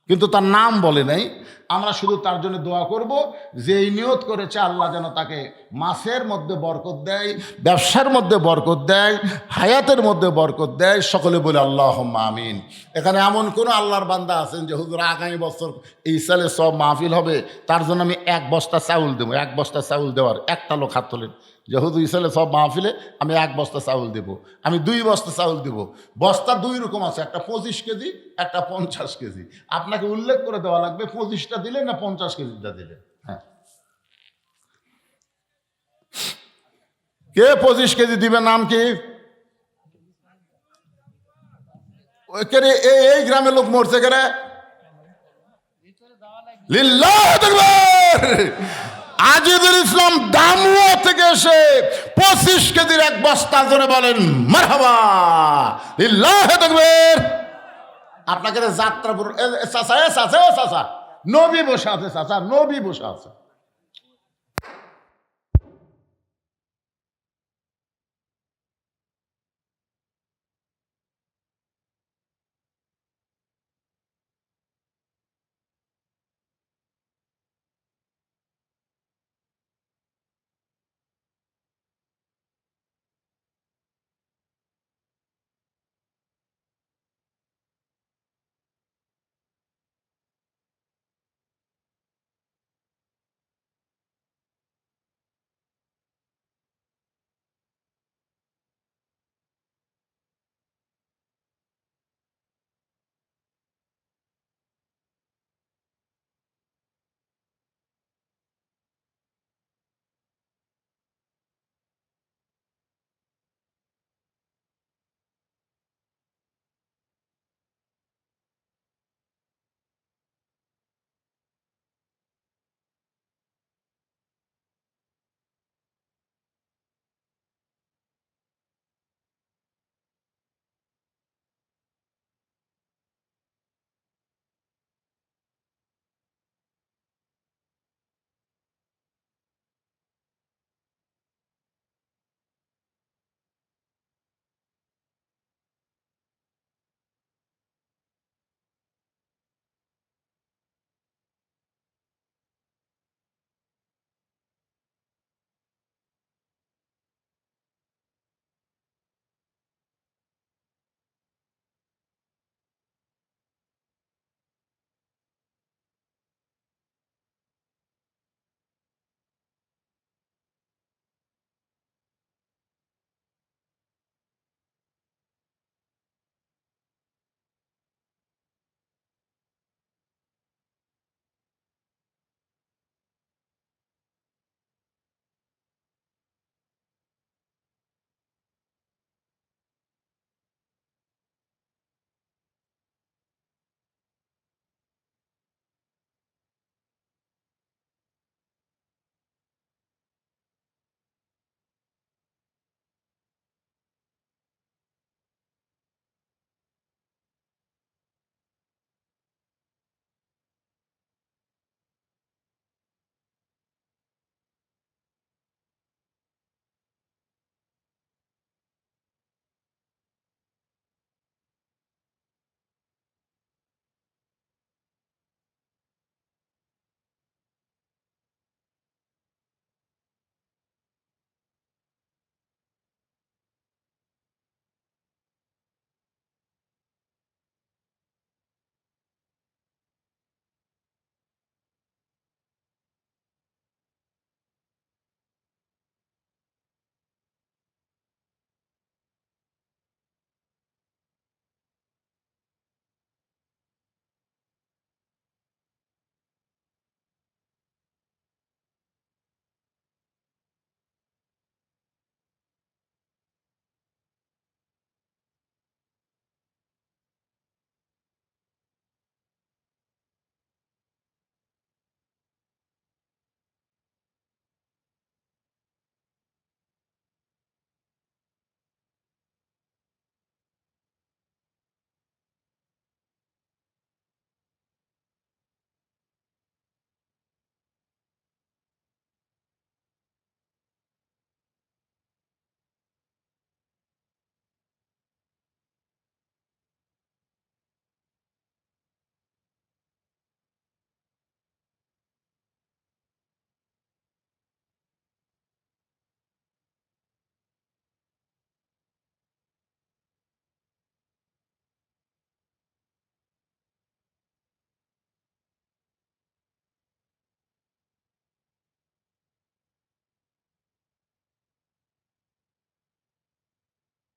কিন্তু তার নাম বলে নাই। আমরা শুধু তার জন্য দোয়া করব যে এই নিয়ত করেছে আল্লাহ যেন তাকে মাসের মধ্যে বরকত দেয়, ব্যবসার মধ্যে বরকত দেয়, হায়াতের মধ্যে বরকত দেয়। সকলে বলে আল্লাহুম্মা আমিন। এখানে এমন কোনো আল্লাহর বান্দা আছেন যে হুজুর আগামী বছর এই সালে সব মাহফিল হবে, তার জন্য আমি 1 বস্তা চাউল দেবো? 1 বস্তা চাউল দেওয়ার একটা লোক হাত তোলেন। যে হুজুর ইসালে সব মাহফিলে আমি 1 বস্তা চাউল দেব, আমি 2 বস্তা চাউল দেব। বস্তা 2 রকম আছে, একটা 25 কেজি, একটা 50 কেজি। আপনাকে উল্লেখ করে দেওয়া লাগবে 25টা দিলে না 50 কেজিটা দিলে। হ্যাঁ, কে 25 কেজি দিবে? নাম কি? ওই কে রে? এই গ্রামের লোক মরছে কে রে? লিল্লাহু আকবার। আজিজুল ইসলাম দামুয়া থেকে এসে 25 কেজির 1 বস্তা ধরে বলেন মারহাবা, লিল্লাহু আকবার। আপনাকে যাত্রা চাচা, চাচা, চাচা, নবী বসে আছে, চাচা নবী বসে আছে।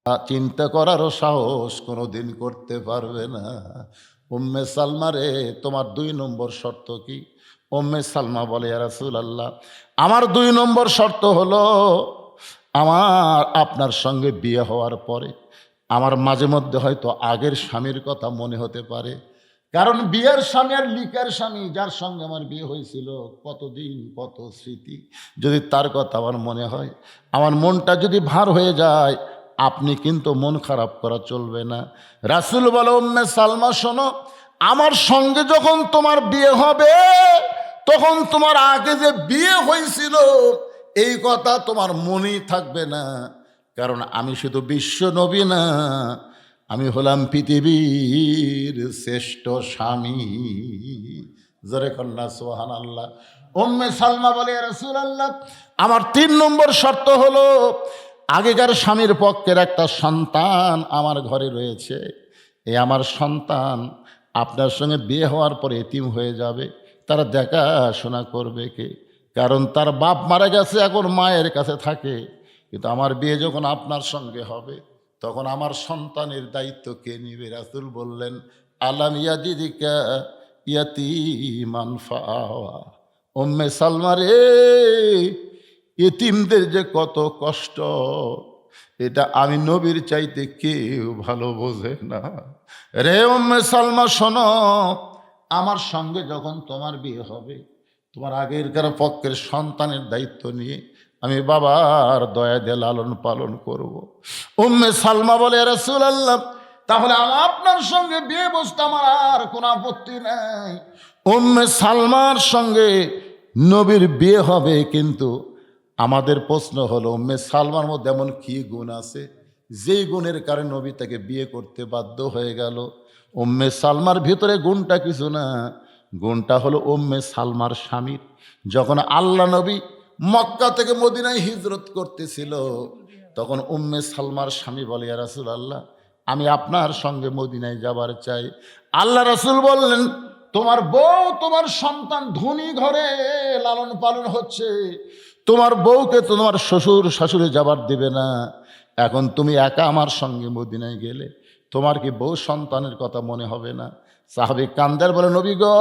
চিন্তা করারও সাহস কোনোদিন করতে পারবে না। উম্মে সালমা রে, তোমার 2 নম্বর শর্ত কি? উম্মে সালমা বলে, ইয়া রাসূলুল্লাহ, আমার 2 নম্বর শর্ত হলো, আমার আপনার সঙ্গে বিয়ে হওয়ার পরে আমার মাঝে মধ্যে হয়তো আগের স্বামীর কথা মনে হতে পারে। কারণ বিয়ের স্বামী আর লিকার স্বামী, যার সঙ্গে আমার বিয়ে হয়েছিল, কতদিন কত স্মৃতি, যদি তার কথা আমার মনে হয়, আমার মনটা যদি ভার হয়ে যায়, আপনি কিন্তু মন খারাপ করা চলবে না। রাসূল বলে, উম্মে সালমা শোনো, আমার সঙ্গে যখন তোমার বিয়ে হবে, তখন তোমার আগে যে বিয়ে হয়েছিল এই কথা তোমার মনেই থাকবে না। কারণ আমি শুধু বিশ্ব নবী না, আমি হলাম পৃথিবীর শ্রেষ্ঠ স্বামী। জোরে কন্যা সুবহানাল্লাহ। উম্মে সালমা বলে, ইয়া রাসূলুল্লাহ, আমার 3 নম্বর শর্ত হলো, আগেকার স্বামীর পক্ষের একটা সন্তান আমার ঘরে রয়েছে। এই আমার সন্তান আপনার সঙ্গে বিয়ে হওয়ার পরে এতিম হয়ে যাবে, তারা দেখাশোনা করবে কে? কারণ তার বাপ মারা গেছে, এখন মায়ের কাছে থাকে। কিন্তু আমার বিয়ে যখন আপনার সঙ্গে হবে, তখন আমার সন্তানের দায়িত্ব কে নিবে? রাসূল বললেন, আলাম ইয়াদিদিকা ইয়াতীমান ফাআওয়া। উম্মে সালমা রে, এতিমদের যে কত কষ্ট, এটা আমি নবীর চাইতে কেউ ভালো বোঝে না। রে উম্মে সালমা শোনো, আমার সঙ্গে যখন তোমার বিয়ে হবে, তোমার আগেরকার পক্ষের সন্তানের দায়িত্ব নিয়ে আমি বাবার দয়া দিয়ে লালন পালন করব। উম্মে সালমা বলে, ইয়া রাসূলুল্লাহ, তাহলে আমি আপনার সঙ্গে বিয়ে বসতে আমার আর কোনো আপত্তি নাই। উম্মে সালমার সঙ্গে নবীর বিয়ে হবে, কিন্তু আমাদের প্রশ্ন হলো, উম্মে সালমার মধ্যে এমন কি গুণ আছে যেই গুণের কারণে নবী তাকে বিয়ে করতে বাধ্য হয়ে গেল? উম্মে সালমার ভিতরে গুণটা কিছু না, গুণটা হলো উম্মে সালমার স্বামীর। যখন আল্লাহ নবী মক্কা থেকে মদিনায় হিজরত করতেছিল, তখন উম্মে সালমার স্বামী বলে, ইয়া রাসূলুল্লাহ, আমি আপনার সঙ্গে মদিনায় যাবার চাই। আল্লাহ রাসূল বললেন, তোমার বউ, তোমার সন্তান ধনী ঘরে লালন পালন হচ্ছে, তোমার বউকে তো তোমার শ্বশুর শাশুড়ি যাবার দিবে না। এখন তুমি একা আমার সঙ্গে মদিনায় গেলে তোমার কি বউ সন্তানের কথা মনে হবে না? সাহাবী কান্দার বলে, নবী গো,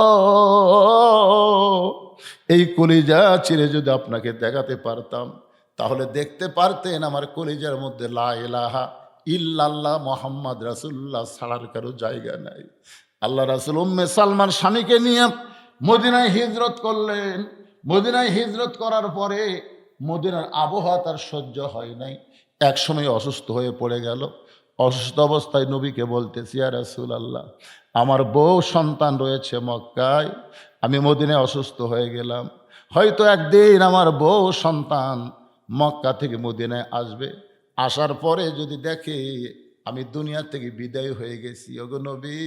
এই কলিজা চিরে যদি আপনাকে দেখাতে পারতাম, তাহলে দেখতে পারতেন আমার কলিজার মধ্যে লা ইলাহা ইল্লাল্লাহ মুহাম্মদ রাসূলুল্লাহ ছাড়ার কারো জায়গা নাই। আল্লাহ রাসূল উম্মে সালমার স্বামীকে নিয়ে মদিনায় হিজরত করলেন। মদিনায় হিজরত করার পরে মদিনার আবহাওয়া তার সহ্য হয় নাই, এক সময় অসুস্থ হয়ে পড়ে গেল। অসুস্থ অবস্থায় নবীকে বলতেছি, ইয়া রাসূলুল্লাহ, আমার বউ সন্তান রয়েছে মক্কায়, আমি মদিনায় অসুস্থ হয়ে গেলাম, হয়তো একদিন আমার বউ সন্তান মক্কা থেকে মদিনায় আসবে, আসার পরে যদি দেখে আমি দুনিয়া থেকে বিদায় হয়ে গেছি, ওগো নবী,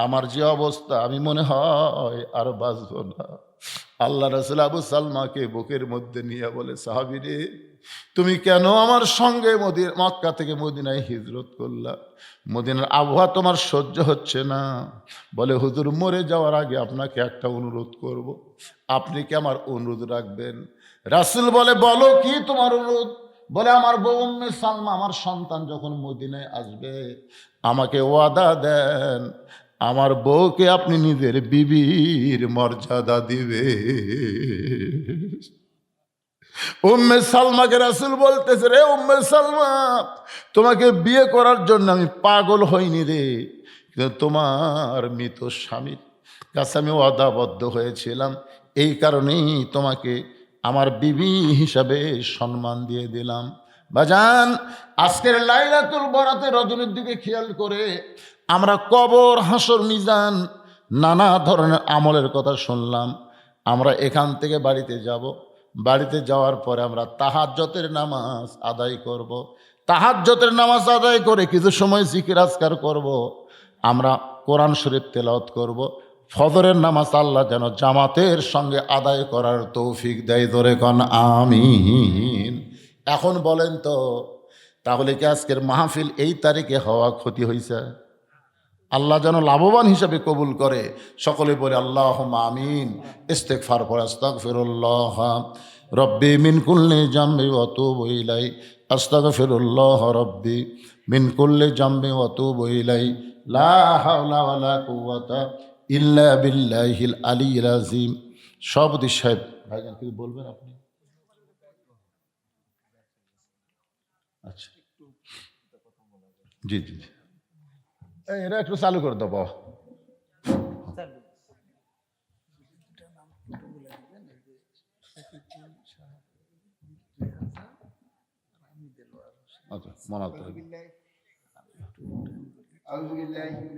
আমার যে অবস্থা, আমি মনে হয় আর বাঁচব না। আল্লাহ রাসূল আবু সালমাকে বুকের মধ্যে নিয়ে বলে, সাহাবী রে, তুমি কেন আমার সঙ্গে মক্কা থেকে মদিনায় হিজরত করলা? মদিনার আবহাওয়া তোমার সহ্য হচ্ছে না। বলে, হুজুর, মরে যাওয়ার আগে আপনাকে একটা অনুরোধ করব, আপনি কি আমার অনুরোধ রাখবেন? রাসূল বলে, বলো কি তোমার অনুরোধ? বলে, আমার বউ উম্মে সালমা, আমার সন্তান যখন মদিনায় আসবে, আমাকে ওয়াদা দেন, আমার বউকে আপনি নিজের বিবির মর্যাদা দিবে। উম্মে সালমাকে রাসূল বলতেছে, রে উম্মে সালমা, তোমাকে বিয়ে করার জন্য আমি পাগল হইনি রে, কিন্তু তোমার মৃত স্বামীর কাছে আমি ওয়াদাবদ্ধ হয়েছিলাম, এই কারণেই তোমাকে আমার বিবি হিসাবে সম্মান দিয়ে দিলাম। বাজান, আজকের লাইলাতুল বরাতে রজনীর দিকে খেয়াল করে আমরা কবর, হাসর, মিজান, নানা ধরনের আমলের কথা শুনলাম। আমরা এখান থেকে বাড়িতে যাব, বাড়িতে যাওয়ার পরে আমরা তাহাজ্জুদের নামাজ আদায় করব। তাহাজ্জুদের নামাজ আদায় করে কিছু সময় জিকির আজকার করব, আমরা কোরআন শরীফ তেলাওয়াত করব। ফজরের নামাজ আল্লাহ যেন জামাতের সঙ্গে আদায় করার তৌফিক দেয়, ধরে কন আমিন। এখন বলেন তো, তাহলে কি আজকের মাহফিল এই তারিখে হওয়া ক্ষতি হয়েছে? আল্লাহ যেন লাভবান হিসাবে কবুল করে। সকলে বলে আল্লাহুম্মা আমিন। ইস্তিগফার পড়ে, আস্তাগফিরুল্লাহ রব্বি মিন কুল্লি জামবি ওয়া তুবু ইলাই, আস্তাগফিরুল্লাহ রাব্বি মিন কুল্লি জামবি ওয়া আতুবু ইলাইহি লা হাওলা ওয়ালা কুওয়াতা ইল্লা বিল্লাহিল আলিয়্যিল আযীম। সভাপতি সাহেব ভাইজান কিছু বলবেন আপনি? আচ্ছা, জি জি জি। এরা একটু চালু করে দাও বাবা। আচ্ছা, মনে